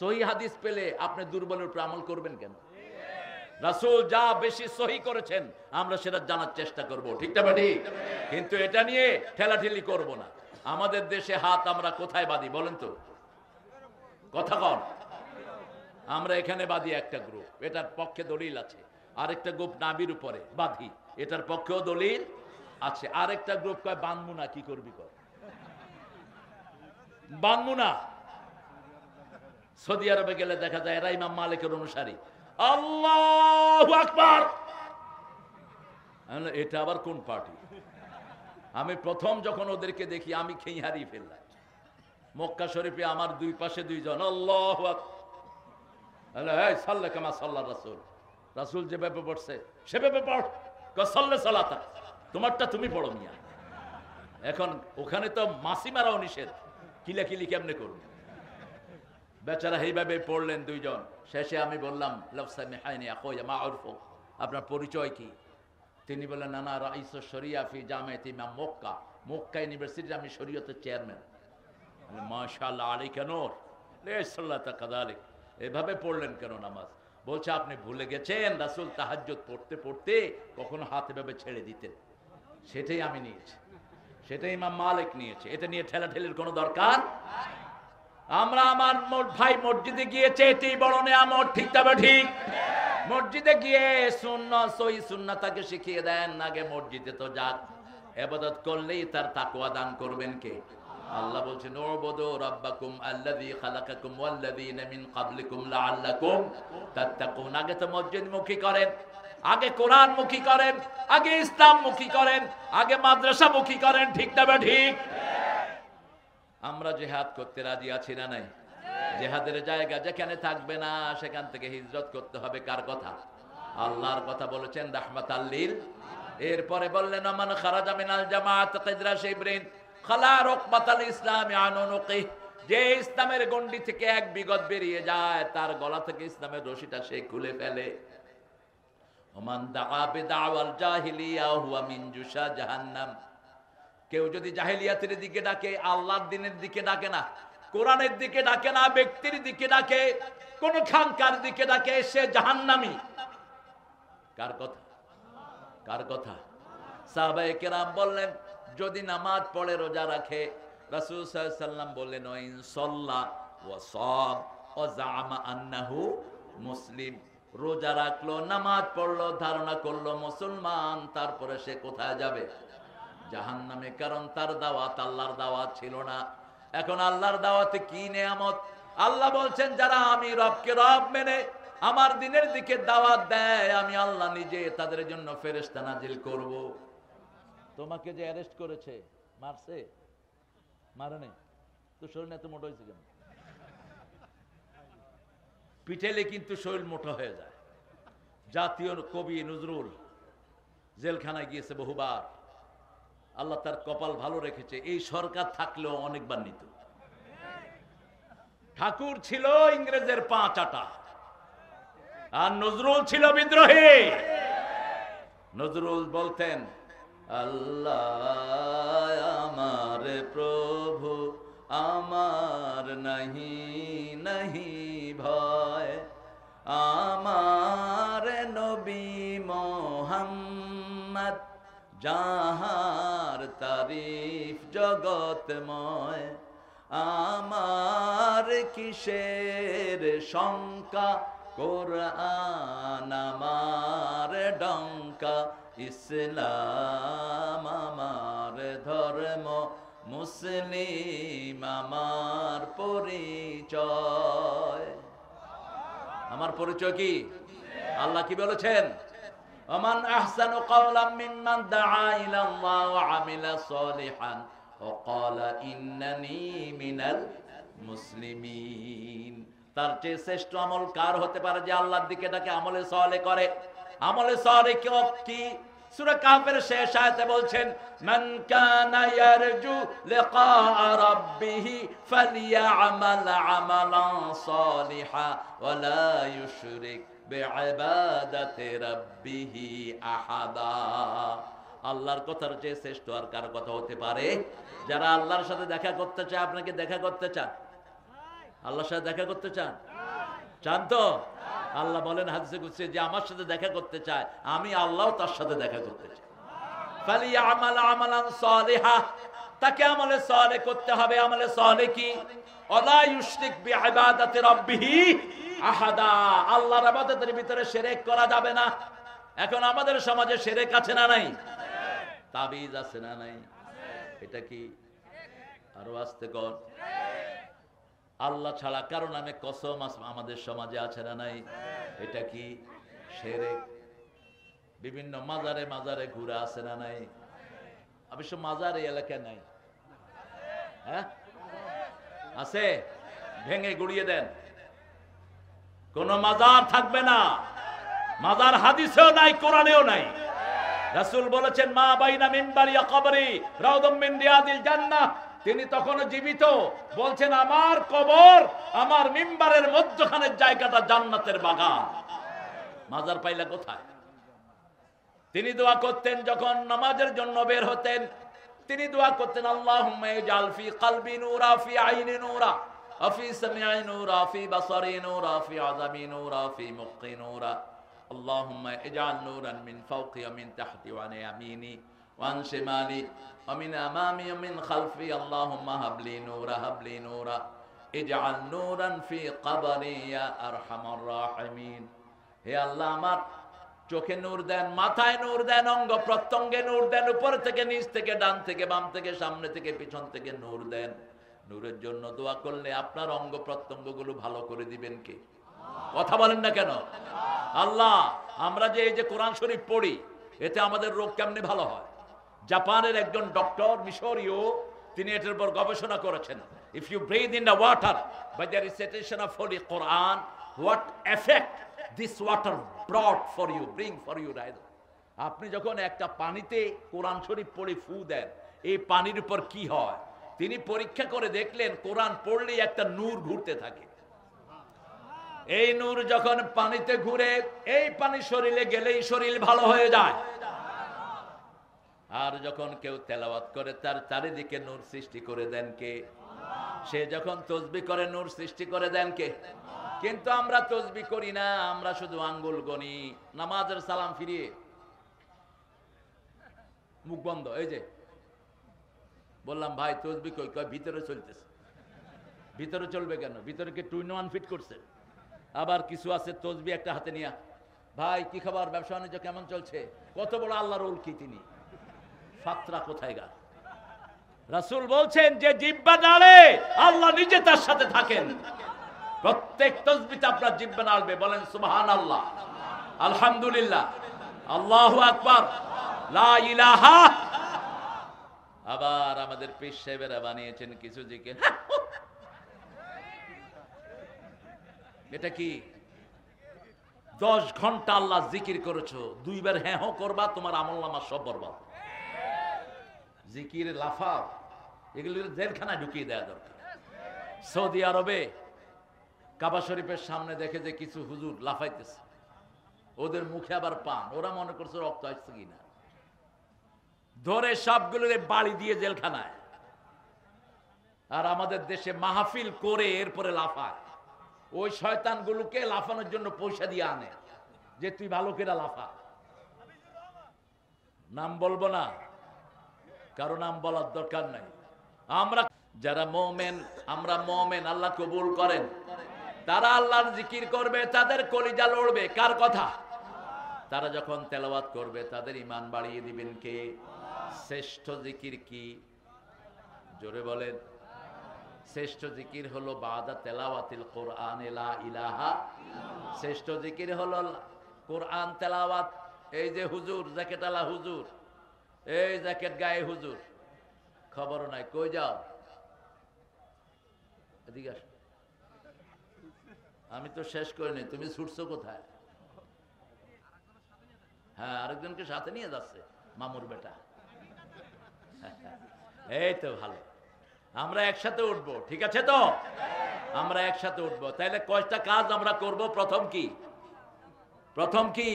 সহি হাদিস পেলে আপনি দুর্বলের উপর আমল করবেন কেন? রাসূল যা বেশি সহি করেছেন আমরা সেটা জানার চেষ্টা করব। ঠিক না ঠিক? কিন্তু এটা নিয়ে ঠেলাঠেলি করব না। আমাদের দেশে হাত আমরা কোথায় বাঁধি বলেন তো? কথা কন। আমরা এখানে বাঁধি একটা গ্রুপ, এটার পক্ষে দলিল আছে। আরেকটা গ্রুপ নাবির উপরে বাঁধি, এটার পক্ষেও দলিল আছে। আরেকটা গ্রুপ কয় বাঁধবো না, কি করবি কর, বাঁধবো না। সৌদি আরবে গেলে দেখা যায় এরা ইমাম মালিকের অনুসারী। আল্লাহু আকবার! এটা আবার কোন পার্টি? আমি প্রথম যখন ওদেরকে দেখি আমি খেই হারিয়ে ফেললাম। মক্কা শরীফে আমার 2 পাশে 2 জন আল্লাহু আকবার, এই সাল্লা কামা সাল্লা রাসূল। রাসূল যেভাবে পড়ছে সেভাবে পড়, সাল্লে সালাতা, তোমারটা তুমি পড়ো মিয়া। এখন ওখানে তো মাসি মারাও নিষেধ, কিলাকিলি কেমনে করব? বেচারা এইভাবে পড়লেন 2 জন। শেষে আমি বললাম, আপনার পরিচয় কি? তিনি বললেন, নানা রাইস শরিয়া ফি জামিয়াত ইমাম মক্কা, মক্কা ইউনিভার্সিটির আমি শরীয়তের চেয়ারম্যান। মাশাআল্লাহ আলাইকা নূর, লাইসাল্লাতা কাযালিক। এভাবে পড়লেন কেন নামাজ? বলছে আপনি ভুলে গেছেন রাসূল তাহাজ্জুদ পড়তে পড়তে কখনো হাত এভাবে ছেড়ে দিতেন। সেটাই আমি নিয়েছি, সেটাই ইমাম মালিক নিয়েছে। এটা নিয়ে ঠেলাঠেলির কোনো দরকার। আমরা আমার ভাই মসজিদে গিয়েছে, এটাই বড় নেয়ামত। ঠিক তবে ঠিক? মসজিদে গিয়ে সুন্নাত সহি সুন্নাতকে শিখিয়ে দেন। আগে মসজিদে তো যাক, ইবাদত করলেই তার তাকওয়া দান করবেন কে? আল্লাহ বলছেন, উবুদু রাব্বাকুম আল্লাযী খালাকাকুম ওয়াল্লাযীনা মিন ক্বাবলিকুম লাআল্লাকুম তাত্তাকুন। আগে তো মসজিদমুখী করেন, আগে কোরআনমুখী করেন, আগে ইসলামমুখী করেন, আগে মাদ্রাসামুখী করেন। ঠিক তবে ঠিক? আমরা জিহাদ করতে রাজি আছি না নাই? জিহাদের জায়গা যেখানে থাকবে না সেখান থেকে হিজরত করতে হবে। কার কথা? আল্লাহর কথা বলেছেন রাহমাতাল লিল। এরপরে বললেন, মান খারাজা মিনাল জামাআত কিদরা শিবরিন খালা রুকবাতাল ইসলামি আন উনুকিহ। যে ইসলামের গণ্ডি থেকে এক বিগত বেরিয়ে যায় তার গলা থেকে ইসলামের রশিটা সে খুলে ফেলে। ওমান দাআ বিদাওয়াল জাহিলিয়া হুয়া মিন জুসা জাহান্নাম। কেউ যদি জাহেলিয়াতের দিকে ডাকে, আল্লাহর দ্বীনের দিকে ডাকে না, কোরআনের দিকে ডাকে না, ব্যক্তির দিকে ডাকে, কোন খানকার দিকে ডাকে, সে জাহান্নামী। কার কথা? কার কথা? সাহাবায়ে কেরাম বললেন, যদি নামাজ পড়ে রোজা রাখে, রাসূল সাল্লাল্লাহু আলাইহি ওয়াসাল্লাম বললেন, ওয়াইন সাল্লা ওয়া সাম ওয়া জাআমা আন্নাহু মুসলিম, রোজা রাখলো, নামাজ পড়লো, ধারণা করলো মুসলমান, তারপরে সে কোথায় যাবে? জাহান্নামে। কারণ তার দাওয়াত আল্লাহর দাওয়াত ছিল না। এখন আল্লাহর দাওয়াতে কি নেয়ামত! আল্লাহ বলছেন, যারা আমি রবকে রব মেনে আমার দ্বীনের দিকে দাওয়াত দেয়, আমি আল্লাহ নিজে তাদের জন্য ফেরেশতা নাজিল করব। তোমাকে যে অ্যারেস্ট করেছে, মারছে? মারেনি তো? শরীর এত মোটা হয়েছে কেন? পিঠেলে কিন্তু শরীর মোটা হয়ে যায়। জাতীয় কবি নজরুল জেলখানায় গিয়েছে বহুবার। আল্লাহ তার কপাল ভালো রেখেছে, এই সরকার থাকলেও অনেকবার নিত। ঠাকুর ছিল ইংরেজের পাঁচ আটা, আর নজরুল ছিল বিদ্রোহী। নজরুল বলতেন, আল্লাহ আমার প্রভু, আমার নাহি নাহি ভয়, আমার নবী মোহাম্মদ, যাহার তারিফ জগতময়, আমার কিসের শঙ্কা, কোরআন আমার ডঙ্কা, ইসলাম আমার ধর্ম, মুসলিম আমার পরিচয়। আমার পরিচয় কি? আল্লাহ কি বলেছেন? ওমান আহসানু কাওলাম মিম্মান দাআ ইলাল্লাহ ওয়া আমিলা সলিহান ওয়া ক্বালা ইন্নানী মিনাল মুসলিমিন। তার চেয়ে শ্রেষ্ঠ আমল কার হতে পারে যে আল্লাহর দিকে ডাকে, আমলে সালেহ করে? আমলে সালেহ কি? সূরা কাহফের শেষ আয়াতে বলছেন, মান কানা ইয়ারজু লিকা রাব্বিহ ফালইআমাল আমালান সালিহা ওয়া লা ইউশরিক বিইবাদাতি রাব্বিহ আহাদা। আল্লাহর কথার চেয়ে শ্রেষ্ঠ আর কার কথা হতে পারে? যারা আল্লাহর সাথে দেখা করতে চায়। আপনাকে দেখা করতে চান? আল্লাহর সাথে দেখা করতে চান? চান তো? আল্লাহ বলেন হাদিসে কুদসি, যে আমার সাথে দেখা করতে চায়, আমি আল্লাহও তার সাথে দেখা করতে চাই। ফালিয়ামাল আমালান সালিহা, তাকে আমলে সালেহ করতে হবে। আমলে সালেহ কি? ওয়ালা ইউশরিক বিইবাদাতি রাব্বিহ আহাদা। আল্লাহর ইবাদতের ভিতরে শিরক করা যাবে না। এখন আমাদের সমাজে শিরক আছে না নাই? তাবিজ আছে না নাই? এটা কি? আরো আস্তে কর। আল্লাহ ছাড়া কারো নামে কসম আমাদের সমাজে আছে না নাই? এটা কি? শিরক। বিভিন্ন মাজারে মাজারে ঘুরে আছে না নাই? অবশ্য মাজার এই এলাকায় নাই। হ্যাঁ আছে? ভেঙে গুড়িয়ে দেন, কোন মাজার থাকবে না। মাজার হাদিসেও নাই, কোরআনেও নাই। রাসূল বলেছেন, মা বাইনা মিনবারি ওয়া কবরি রাউদাম মিন রিয়াদিল জান্নাহ। তিনি তখনও জীবিত, বলছেন, আমার কবর আমার মিম্বারের মধ্যখানের জায়গাটা জান্নাতের বাগান। মাজার পাইলা কোথায়? তিনি দোয়া করতেন যখন নামাজের জন্য বের হতেন, তিনি দোয়া করতেন, আল্লাহুম্মা ইজআল ফি কলবি নূরা, ফি আইনি নূরা, ফি সামঈ নূরা, ফি বাসারি নূরা, ফি আযাবি নূরা, ফি মুক্কি নূরা, আল্লাহুম্মা ইজআল নূরান মিন ফাওকি ওয়া মিন তাহতি ওয়া আন ইয়ামিনি ওয়া আন শিমালি ওয়া মিন আমামি ওয়া মিন খালফি, আল্লাহুম্মা হাবলি নূরা, হাবলি নূরা, ইজআল নূরান ফি কবরি ইয়া আরহামার রাহিমিন। হে আল্লাহ, আমার চোখে নূর দেন, মাথায় নূর দেন, অঙ্গ প্রত্যঙ্গে নূর দেন, উপর থেকে নিচ থেকে, ডান থেকে বাম থেকে, সামনে থেকে পিছন থেকে নূর দেন। নূরের জন্য দোয়া করলে আপনার অঙ্গ প্রত্যঙ্গ গুলো ভালো করে দিবেন কে? কথা বলেন না কেন? আল্লাহ। আমরা যে এই যে কোরআন শরীফ পড়ি, এতে আমাদের রোগ কেমনে ভালো হয়? জাপানের একজন ডক্টর, মিশরীয়, তিনি এটার উপর গবেষণা করেছেন। If you breathe in the water by the recitation of holy Quran, what effect this water brought for you, bring for you, right? আপনি যখন একটা পানিতে কোরআন শরীফ পড়ে ফু দেন, এই পানির উপর কি হয়? তিনি পরীক্ষা করে দেখলেন, কোরআন পড়লেই একটা নূর ঘুরতে থাকে। এই নূর যখন পানিতে ঘুরে এই পানি শরীরে গেলেই শরীর ভালো হয়ে যায়। আর যখন কেউ তেলাওয়াত করে তার চারিদিকে নূর সৃষ্টি করে দেন কে? সে যখন তসবিহ করে নূর সৃষ্টি করে দেন কে? কিন্তু আমরা তসবিহ করি না, আমরা শুধু আঙ্গুল গনি, নামাজের সালাম ফিরিয়ে মুখ বন্ধ। এই যে বললাম ভাই তসবিহ কই? কয় ভিতরে চলতেছে। ভিতরে চলবে কেন? ভিতরে কি 2 in 1 ফিট করছে? আবার কিছু আছে তসবিহ একটা হাতে নিয়া, ভাই কি খবর, ব্যবসা বাণিজ্য কেমন চলছে? কত বড় আল্লাহর ওলি কি তিনি! ফাত্রা কোথায় গা? রাসূল বলছেন যে জিহ্বা নাড়ে আল্লাহ নিজে তার সাথে থাকেন। প্রত্যেক তসবিহতে আপনার জিহ্বা নাড়বে, বলেন সুবহানাল্লাহ, আলহামদুলিল্লাহ, আল্লাহু আকবার, লা ইলাহা। আবার আমাদের পীর সাহেবেরা বানিয়েছেন কিছু জিকির। এটা কি? 10 ঘন্টা আল্লাহ জিকির করেছো, 2 বার হ্যাঁ হো করবা, তোমার আমলনামা সব বরবাদ। জিকির লাফাও, এগুলো জেলখানায় ঢুকিয়ে দেওয়া দরকার। সৌদি আরবে কাবা শরীফের সামনে দেখে যে কিছু হুজুর লাফাইতেছে, ওদের মুখে আবার পান, ওরা মনে করছে রক্ত আসছে কিনা, ধরে সবগুলোরে বাড়ি দিয়ে জেলখানায়। আর আমাদের দেশে মাহফিল করে এরপরে লাফায়। ওই শয়তানগুলোকে লাফানোর জন্য পয়সা দিয়ে আনে, যে তুই ভালো করে লাফা। নাম বলবো না, কারো নাম বলার দরকার নাই। আমরা যারা মুমিন, আমরা মুমিন, আল্লাহ কবুল করেন, তারা আল্লাহর জিকির করবে, তাদের কলিজা লড়বে। কার কথা? তারা যখন তেলাওয়াত করবে তাদের ঈমান বাড়িয়ে দিবেন কে? শ্রেষ্ঠ জিকির কি? জোরে বলেন। শ্রেষ্ঠ জিকির হলো বাদা তেলাওয়াতিল কোরআন লা ইলাহা। শ্রেষ্ঠ জিকির হলো কোরআন তেলাওয়াত। এই যে হুজুর, জ্যাকেটওয়ালা হুজুর, এই জ্যাকেট গায়ে হুজুর, খবর নাই, কই যাও? এদিকে আসো। আমি তো শেষ করিনি, তুমি ছুটছো কোথায়? হ্যাঁ, আরেকজনকে সাথে নিয়ে যাচ্ছে, মামুর বেটা। এই তো ভালো, আমরা একসাথে উঠবো, ঠিক আছে তো? আমরা একসাথে উঠবো। তাইলে কয়টা কাজ আমরা করব? প্রথম কি? প্রথম কি?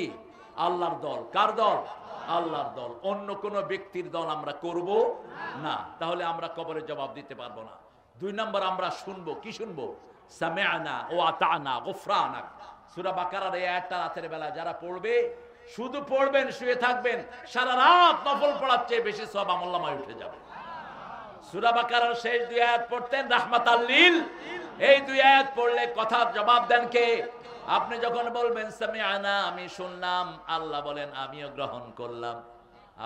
আল্লাহর দল। কার দল? আল্লাহর দল। অন্য কোন ব্যক্তির দল আমরা করব না, তাহলে আমরা কবরে জবাব দিতে পারবো না। 2 নম্বর, আমরা শুনবো। কি শুনবো? সামিআনা ওয়া আতানা গুফরানাক। সূরা বাকারার এই আয়াতটা রাতের বেলা যারা পড়বে, শুধু পড়বেন, শুয়ে থাকবেন, সারা রাত নফল পড়ার চেয়ে বেশি সওয়াব আমলনামায় উঠে যাবে। সূরা বাকারার শেষ 2 আয়াত পড়তেন রাহমাতাল লিল। এই 2 আয়াত পড়লে কথার জবাব দেন কে? আপনি যখন বলবেন সামিআনা, আমি শুনলাম, আল্লাহ বলেন আমিও গ্রহণ করলাম।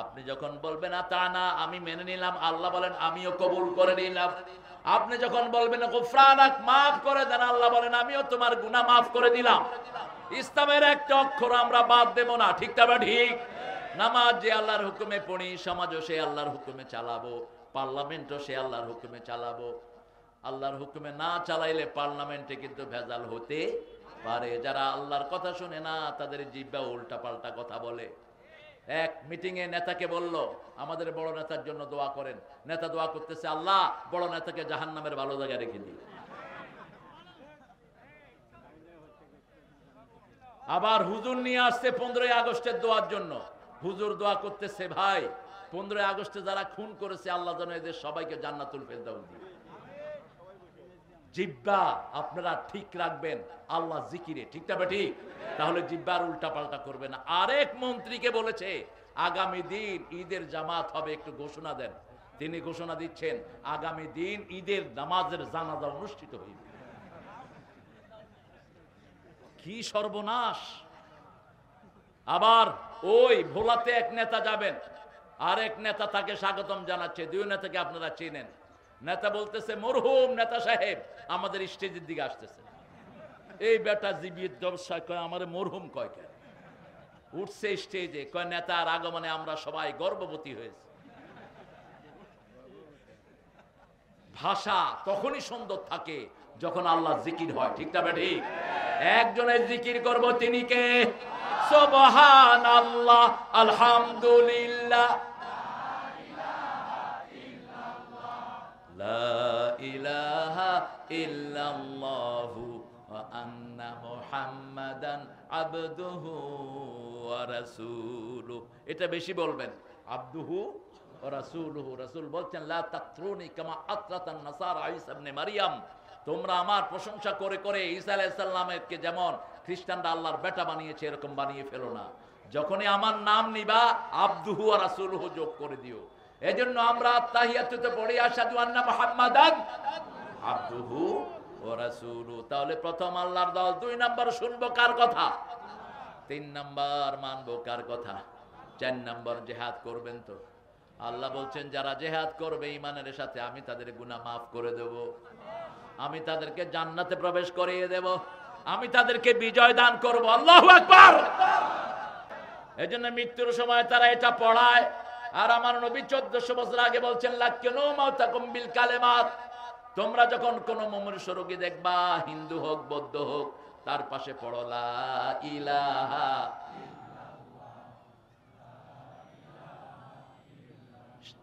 আপনি যখন বলবেন আতানা, আমি মেনে নিলাম, আল্লাহ বলেন আমিও কবুল করে নিলাম। আপনি যখন বলবেন গুফরানাক, মাফ করে দেন, আল্লাহ বলেন আমিও তোমার গুনাহ মাফ করে দিলাম। ইসলামের একটা অক্ষর আমরা বাদ দেব না, ঠিক তবে ঠিক। নামাজ যে আল্লাহর হুকুমে পড়ি, সমাজও সে আল্লাহর হুকুমে চালাবো, পার্লামেন্টও সে আল্লাহর হুকুমে চালাবো। আল্লাহর হুকুমে না চালাইলে পার্লামেন্টে কিন্তু ভেজাল হতে পারে। যারা আল্লাহর কথা শুনে না, তাদের জিহ্বা উল্টা পাল্টা কথা বলে। এক মিটিংয়ে নেতাকে বলল, আমাদের বড় নেতার জন্য দোয়া করেন। নেতা দোয়া করতেছে, আল্লাহ বড় নেতাকে জাহান্নামের ভালো জায়গায় রেখে দিই। আবার হুজুর নিয়ে আসছে 15ই আগস্টের দোয়ার জন্য। হুজুর দোয়া করতেছে, ভাই 15ই আগস্টে যারা খুন করেছে, আল্লাহ যেন এদের সবাইকে জান্নাতুল ফেরদাউস দিয়ে। জিহ্বা আপনারা ঠিক রাখবেন আল্লাহ জিকিরে, ঠিক না ঠিক? তাহলে জিহ্বার উল্টা পাল্টা করবে না। আরেক মন্ত্রীকে বলেছে আগামী দিন ঈদের জামাত হবে, একটু ঘোষণা দেন। তিনি ঘোষণা দিচ্ছেন আগামী দিন ঈদের নামাজের জানাজা অনুষ্ঠিত হইবে। কি সর্বনাশ! আবার ওই ভোলাতে এক নেতা যাবেন, আরেক নেতা তাকে স্বাগতম জানাচ্ছে। 2 নেতাকে আপনারা চেনেন। নেতা বলতেছে, মরহুম নেতা সাহেব আমাদের স্টেজের দিকে আসতেছে। এই বেটা জীবিত ব্যবসায় কয় আমারে মরহুম কয় কেন? উঠছে স্টেজে, কয় নেতার আগমনে আমরা সবাই গর্ববতী হয়েছি। ভাষা তখনই সুন্দর থাকে যখন আল্লাহ জিকির হয়, ঠিক না ঠিক? একজনের জিকির করব, তিনি কে? সুবহানাল্লাহ, আলহামদুলিল্লাহ, লা ইলাহা ইল্লাল্লাহু ওয়া আন্না মুহাম্মাদান আবদুহু ওয়া রাসূলুহু। এটা বেশি বলবেন, আবদুহু ওয়া রাসূলুহু। রাসূল বলছেন লা তাতরুনি কামা আতরাতান নাসারা ঈসা ইবনে মারইয়াম, তোমরা আমার প্রশংসা করে করে ঈসা আলাইহিস সালামকে যেমন খ্রিস্টানরা আল্লাহর বেটা বানিয়েছে এরকম বানিয়ে ফেলো না। যখনই আমার নাম নিবা আবদুহু ওয়া রাসূলুহু যোগ করে দিও। এজন্য আমরা আত্তাহিয়াতুতে পড়ি আশহাদু আন্না মুহাম্মাদান আবদুহু ওয়া রাসূলুহু। তাহলে প্রথম আল্লাহর দল, 2 নাম্বার শুনবো কার কথা, 3 নাম্বার মানবো কার কথা, 4 নাম্বার জিহাদ করবেন তো। আল্লাহ বলছেন যারা জিহাদ করবে ঈমানের সাথে আমি তাদের গুনাহ মাফ করে দেব, আমি তাদেরকে জান্নাতে প্রবেশ করিয়ে দেব, আমি তাদেরকে বিজয় দান করব। আল্লাহু আকবার। এজন্য মৃত্যুর সময় তারা এটা পড়ায়। আর আমার নবী 1400 বছর আগে বলছেন লাকিনু মাউতাকুম বিল কালিমাত, তোমরা যখন কোন মুমূর্ষ রোগী দেখবা, হিন্দু হোক বৌদ্ধ হোক, তার পাশে পড়ো লা ইলাহা।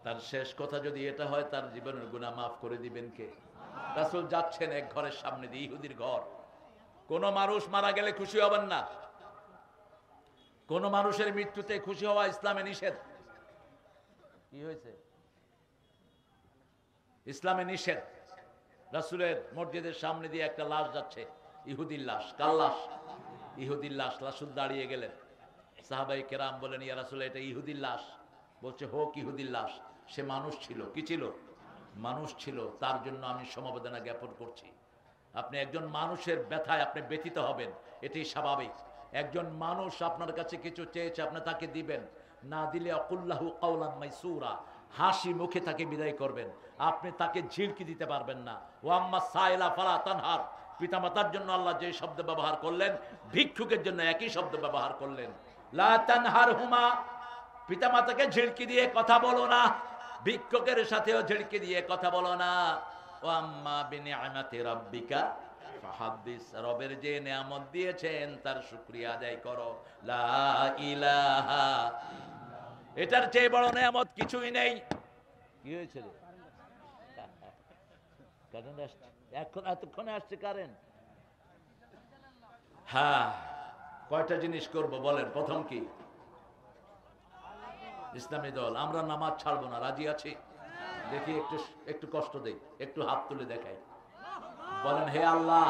তার শেষ কথা যদি এটা হয় তার জীবনের গুনাহ মাফ করে দিবেন কে? রাসূল যাচ্ছেন এক ঘরের সামনে দিয়ে, ইহুদির ঘর। কোন মানুষ মারা গেলে খুশি হবেন না, কোন মানুষের মৃত্যুতে খুশি হওয়া ইসলামে নিষেধ। কি হয়েছে? ইসলামে নিষেধ। রাসূলের মসজিদের সামনে দিয়ে একটা লাশ যাচ্ছে, ইহুদির লাশ। কার লাশ? ইহুদির লাশ। রাসূল দাঁড়িয়ে গেলেন। সাহাবায়ে কেরাম বলেন ইয়া রাসূল এটা ইহুদির লাশ। বলছে হোক ইহুদির লাশ, সে মানুষ ছিল। কি ছিল? মানুষ ছিল। তার জন্য আমি সমবেদনা জ্ঞাপন করছি। আপনি একজন মানুষের ব্যথায় আপনি ব্যথিত হবেন, এটাই স্বাভাবিক। একজন মানুষ আপনার কাছে কিছু চেয়েছে, আপনি তাকে দিবেন, না দিলে আকুল্লাহু কাওলান মাইসুরা, হাসি মুখে তাকে বিদায় করবেন। আপনি তাকে ঝিলকি দিতে পারবেন না। ওয়াম্মা সাইলা ফালা তানহার, পিতামাতার জন্য আল্লাহ যে শব্দ ব্যবহার করলেন, ভিক্ষুকের জন্য একই শব্দ ব্যবহার করলেন। লা তানহারহুমা, পিতামাতাকে ঝিলকি দিয়ে কথা বলো না, ভিক্ষুকের সাথেও ঝিলকি দিয়ে কথা বলো না। ওয়াম্মা বিনিআমাতি রাব্বিকা ফাহাদ্দিস, রবের যে নিয়ামত দিয়েছেন তার শুকরিয়া আদায় করো। লা ইলাহা, এটার চেয়ে বড় নিয়ামত কিছুই নেই। কি হয়েছে রে? কারেন্ট আসছে এখন, এতক্ষণে আসছে কারেন্ট। হ্যাঁ, কয়টা জিনিস করব বলেন। প্রথম কি? ইসলামী দল, আমরা নামাজ ছাড়বো না। রাজি আছি? দেখি একটু একটু কষ্ট দেই, একটু হাত তুলে দেখাই। বলেন হে আল্লাহ,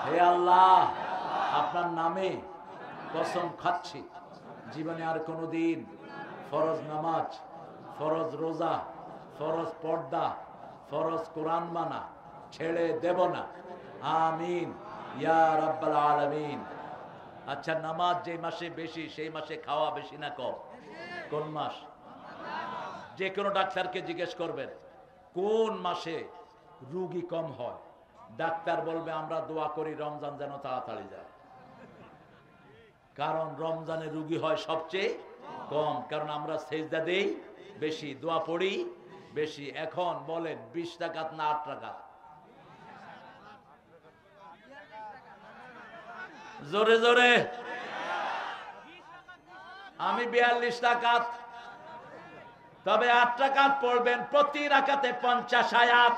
হে আল্লাহ, আপনার নামে কসম খাচ্ছি জীবনে আর কোনোদিন ফরজ নামাজ, ফরজ রোজা, ফরজ পর্দা, ফরজ কোরআন মানা ছেড়ে দেব না। আমিন ইয়া রাব্বাল আলামিন। আচ্ছা, নামাজ যে মাসে বেশি সেই মাসে খাওয়া বেশি না কম? কোন মাস? যে কোনো ডাক্তারকে জিজ্ঞেস করবেন কোন মাসে রোগী কম হয়, ডাক্তার বলবে আমরা দোয়া করি রমজান যেন তাড়াতাড়ি যায়। কারণ রমজানে রোগী হয় সবচেয়ে কম, কারণ আমরা সেজদা দেই বেশি, দোয়া পড়ি বেশি। এখন বলেন 20 রাকাত না 8 রাকাত? জোরে জোরে। আমি 42 রাকাত, তবে 8 রাকাত পড়বেন। প্রতি রাকাতে 50 আয়াত,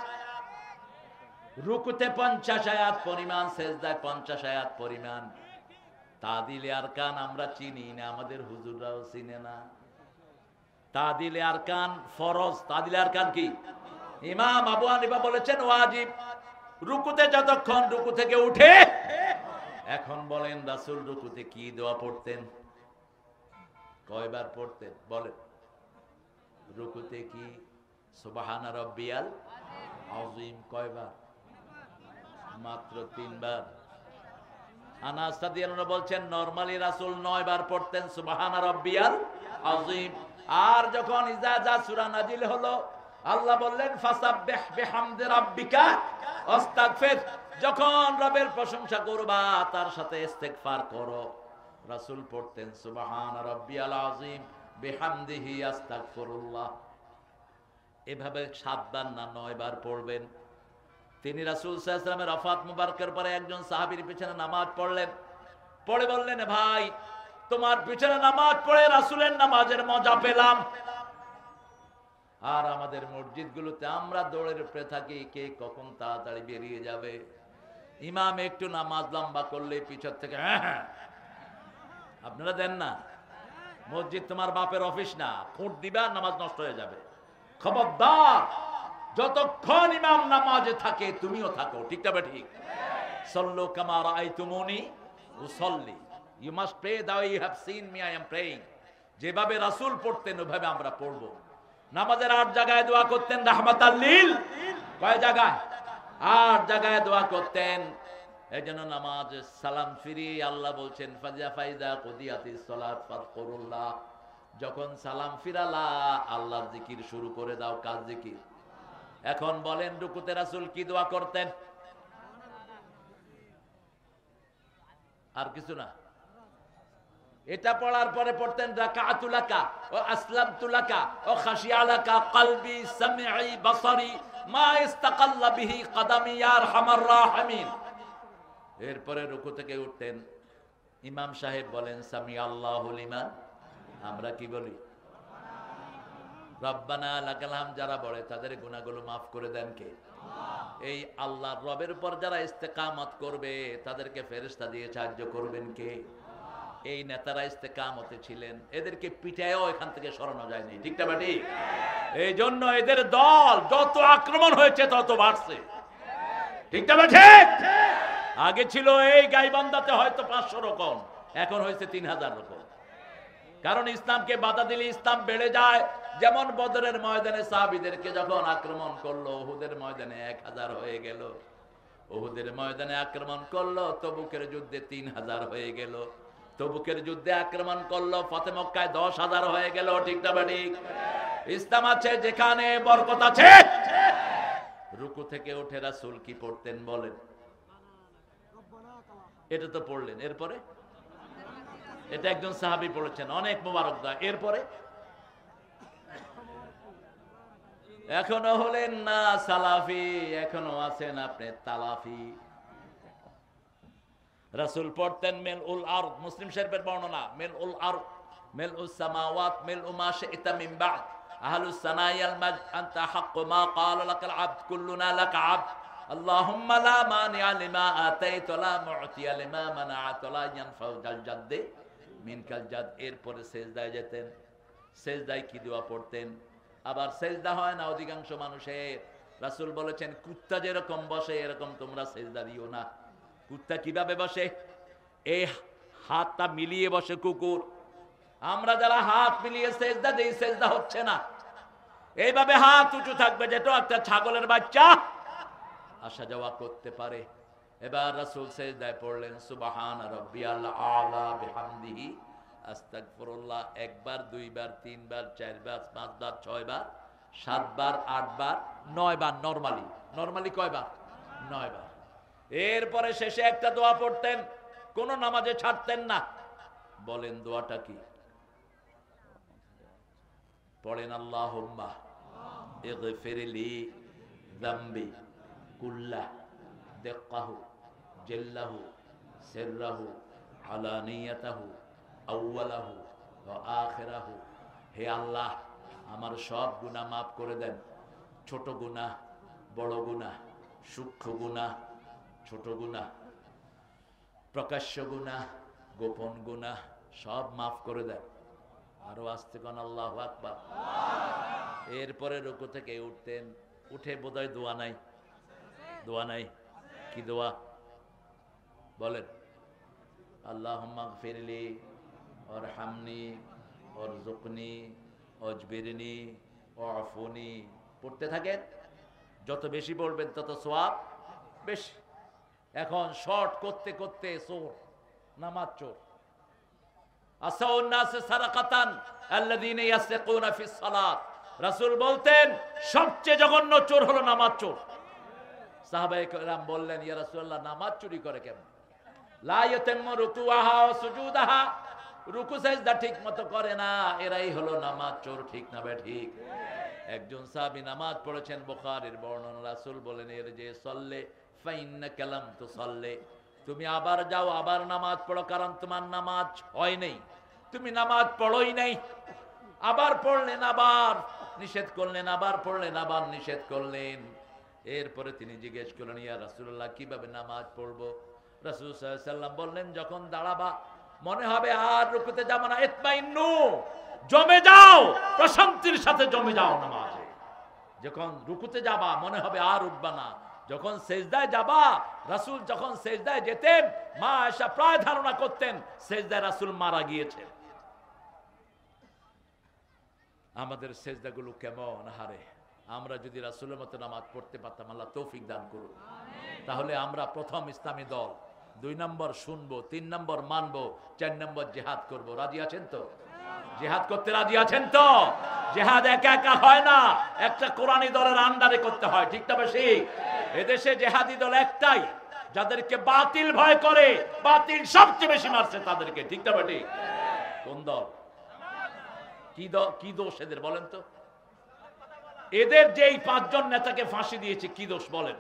রুকুতে 50 আয়াত পরিমাণ, সেজদায় 50 আয়াত পরিমাণ। তাদিলে আরকান আমরা চিনি না, আমাদের হুজুররাও চিনে না। তাদিলে আরকান ফরজ। তাদিলে আরকান কি? ইমাম আবু হানিফা বলেছেন ওয়াজিব। রুকুতে যতক্ষণ রুকু থেকে উঠে। এখন বলেন রাসূল রুকুতে কি দোয়া পড়তেন? কয়বার পড়তেন বলেন? রুকুতে কি সুবহান রাব্বিয়াল আযীম কয়বার? মাত্র 3 বার। আনাস রাদিয়াল্লাহু আনহু বলছেন নরমালি রাসূল 9 বার পড়তেন সুবহান রাব্বিয়াল আযীম। আর যখন ইজা সূরা নাজিল হলো, আল্লাহ বললেন ফাসাব্বিহ বিহামদি রাব্বিকা ওয়াস্তাগফির, যখন রবের প্রশংসা করবা তার সাথে ইস্তেগফার করো। রাসূল পড়তেন সুবহান রাব্বিয়াল আযীম বিহামদিহি আস্তাগফিরুল্লাহ। এভাবে 7 বার না 9 বার পড়বেন। তিনি রাসূল সাল্লাল্লাহু আলাইহি ওয়াসাল্লামের ওফাত মুবারকের পরে একজন সাহাবীর পিছনে নামাজ পড়লেন। পড়ে বললেন ভাই, তোমার পিছনে নামাজ পড়ে রাসূলের নামাজের মজা পেলাম। আর আমাদের মসজিদগুলোতে আমরা দৌড়ের উপরে থাকি, কে কখন তাড়াতাড়ি বেরিয়ে যাবে। ইমাম একটু নামাজ লম্বা করলে পিছন থেকে হ্যাঁ হ্যাঁ, আপনারা দেন না? মসজিদ তোমার বাপের অফিস না, খুঁট দিবা নামাজ নষ্ট হয়ে যাবে। খবরদার, যতক্ষণ ইমাম নামাজে থাকে তুমিও থাকো, ঠিক না ঠিক? সল্লু কামা রাআইতুমুনি উসাল্লি, you must pray the way you have seen me I am praying. যেভাবে রাসূল পড়তেন ওইভাবে আমরা পড়ব। নামাজের 8 জায়গায় দোয়া করতেন রাহমাতাল লিল, কয় জায়গায়? 8 জায়গায় দোয়া করতেন। এই জন্য নামাজ সালাম ফিরিয়ে আল্লাহ বলছেন ফাইজা কুদিয়াতিস সালাত ফাযকুরুল্লাহ, যখন সালাম ফিরালা আল্লাহর জিকির শুরু করে দাও। কাজ জিকির। এখন বলেন রুকুতে রাসূল কি দোয়া করতেন? আর কিছু না, এটা পড়ার পরে পড়তেন রাকাতুলাকা ও আসলামতুলাকা ও খাশিয়ালাকা কলবি সামঈ বসরি মা ইস্তাকাল্লা বিহি কদমি ইয়া আরহামার রাহিমিন। এরপরে রুকু থেকে উঠতেন, ইমাম সাহেব বলেন সামি আল্লাহু লিমান, আমরা কি বলি? রব্বানা লাকাল হামদ। যারা বলে তাদের গুনাহগুলো মাফ করে দেন কে? এই আল্লাহর রবের উপর যারা ইস্তেকামত করবে তাদেরকে ফেরেশতা দিয়ে সাহায্য করবেন কে? এই নেতারা ইস্তেকামতে ছিলেন, এদেরকে পিটায়ও এখান থেকে সরানো যায়নি, ঠিক না ঠিক? এই জন্য এদের দল যত আক্রমণ হয়েছে তত বাড়ছে, ঠিক না ঠিক? আগে ছিল এই গাইবান্ধাতে হয়তো 500 রকম, এখন হয়েছে 3000 রকম। কারণ ইসলামকে বাধা দিলে ইসলাম বেড়ে যায়। যেমন বদরের ময়দানে সাহাবীদেরকে যখন আক্রমণ করলো, উহুদের ময়দানে 1000 হয়ে গেল। উহুদের ময়দানে আক্রমণ করলো, তবুকের যুদ্ধে 3000 হয়ে গেল। তবুকের যুদ্ধে আক্রমণ করলো, ফতে মক্কায় 10,000 হয়ে গেল, ঠিক না ঠিক? ইসলাম আছে যেখানে বরকত আছে। রুকু থেকে উঠে রাসূল কি পড়তেন বলেন? এটা তো পড়লেন। এরপরে এটা একজন সাহাবী পড়েছেন, অনেক মোবারক দোয়া। এরপরে এখনো হলেন না সালাফি, এখনো আছেন আপনি তালাফি। রাসূল পড়তেন মিলউল আরদ, মুসলিম শরীফের বর্ণনা, মিলউল আরদ মিলউস সামাওয়াত মিলউ মা শি'তা মিন বা'দ আহলুস সানায়াল মাজ আনতা হাক্কু মা ক্বালা লাকাল আবদ কুল্লুনা লাকা আবদ আল্লাহুম্মা লা মানিআ লিমা আতাইতা লা মু'তিয়া লিমা মানা'তা লা ইয়ানফাউ যাল জাদ্দি মিনকাল জাদ। এরপরে সেজদায় যেতেন। সেজদায় কি দোয়া পড়তেন? আবার সেজদা হয় না অধিকাংশ মানুষের। রাসূল বলেছেন কুত্তা যেরকম বসে এরকম তোমরা সেজদা দিও না। কুত্তা কিভাবে বসে? এই হাতটা মিলিয়ে বসে কুকুর। আমরা যারা হাত মিলিয়ে সেজদা দেই, সেজদা হচ্ছে না। এইভাবে হাত উঁচু থাকবে যেটা একটা ছাগলের বাচ্চা আসা যাওয়া করতে পারে। এবার রাসূল সেজদায় পড়লেন সুবহান রাব্বিয়াল আলা বিহামদিহি আস্তাগফিরুল্লাহ। 1 বার 2 বার 3 বার 4 বার 5 বার 6 বার 7 বার 8 বার 9 বার। নরমালি কয় বার? 9 বার। এরপরে শেষে একটা দোয়া পড়তেন, কোন নামাজে ছাড়তেন না। বলেন দোয়াটা কি? পড়েন আল্লাহুম্মা ইগফিরলি যামবি কুল্লাহ দিক্কাহু জিল্লাহু সিররাহু আলানিয়াতাহু আউওয়ালাহু ওয়া আখিরাহু। হে আল্লাহ, আমার সব গুনাহ মাফ করে দেন। ছোট গুনাহ, বড় গুনাহ, সূক্ষ্ম গুনাহ, ছোট গুনাহ, প্রকাশ্য গুনাহ, গোপন গুনাহ সব মাফ করে দেন। আরো আস্তে কোন আল্লাহু আকবার। এরপরে রুকু থেকে উঠতেন। উঠে বোধহয় দোয়া নাই? দোয়া নাই? কি দোয়া বলেন? আল্লাহুম্মা গফিরলি ওয়ারহামনি ওয়ারযুকনি ওয়াজবিরনি ওয়াফুনি। পড়তে থাকেন। যত বেশি পড়বেন তত সওয়াব বেশি। এখন শর্ট করতে করতে চোর, নামাজ চোর। আসাউন নাস সারাকাতান আল্লাযীনা ইয়াসরিকুনা ফিস সালাত। রাসূল বলতেন সবচেয়ে জঘন্য চোর হলো নামাজ চোর। সাহাবায়ে কেরাম বললেন ইয়া রাসূলুল্লাহ, নামাজ চুরি করে কেমন? লা ইয়াতাম্মু রুকুআহা ওয়া সুজুদাহা, রুকু সাজদা ঠিকমতো করে না, এরাই হলো নামাজ চোর, ঠিক না ঠিক? একজন সাহাবী নামাজ পড়েছেন, বুখারীর বর্ণনা। রাসূল বলেন এর যে সল্লে ফাইন্নাকা লাম তুসাল্লি, তুমি আবার যাও, আবার নামাজ পড়ো, কারণ তোমার নামাজ হয় নাই, তুমি নামাজ পড়োই নাই। আবার পড়লেন, আবার নিষেধ করলেন, আবার পড়লেন, আবার নিষেধ করলেন। এরপরে তিনি জিজ্ঞেস করলেন, ইয়া রাসূলুল্লাহ, কিভাবে নামাজ পড়বো? রাসূল সাল্লাল্লাহু আলাইহি ওয়াসাল্লাম বললেন, যখন দাঁড়াবা মনে হবে আর রুকুতে যাবে না, ইতমাইন্নু, জমে যাও, প্রশান্তির সাথে জমে যাও নামাজে। যখন রুকুতে যাবা মনে হবে আর উঠবা না। যখন সেজদায় যাবা, রাসূল যখন সেজদায় যেতেন, মা আয়েশা প্রায় ধারণা করতেন সেজদায় রাসূল মারা গিয়েছেন। আমাদের সেজদাগুলো কেমন হারে! আমরা যদি রাসূলের মতো নামাজ পড়তে পারতাম, আল্লাহ তৌফিক দান করুন। তাহলে আমরা প্রথম ইসলামী দল, 2 নম্বর শুনবো, 3 নম্বর মানবো, 4 নম্বর জিহাদ করব। রাজি আছেন তো? জিহাদ করতে রাজি আছেন তো? জিহাদ একা একা হয় না, একটা কোরআনী দলের আন্ডারে করতে হয়, ঠিক না বেশি? এদেশে জিহাদি দল একটাই, যাদেরকে বাতিল ভয় করে, বাতিল সবচেয়ে বেশি মারছে তাদেরকে, ঠিক না বেটি? কোন দল? কি দোষ এদের বলেন তো? এদের যেই 5 জন নেতাকে ফাঁসি দিয়েছে, কি দোষ বলেন?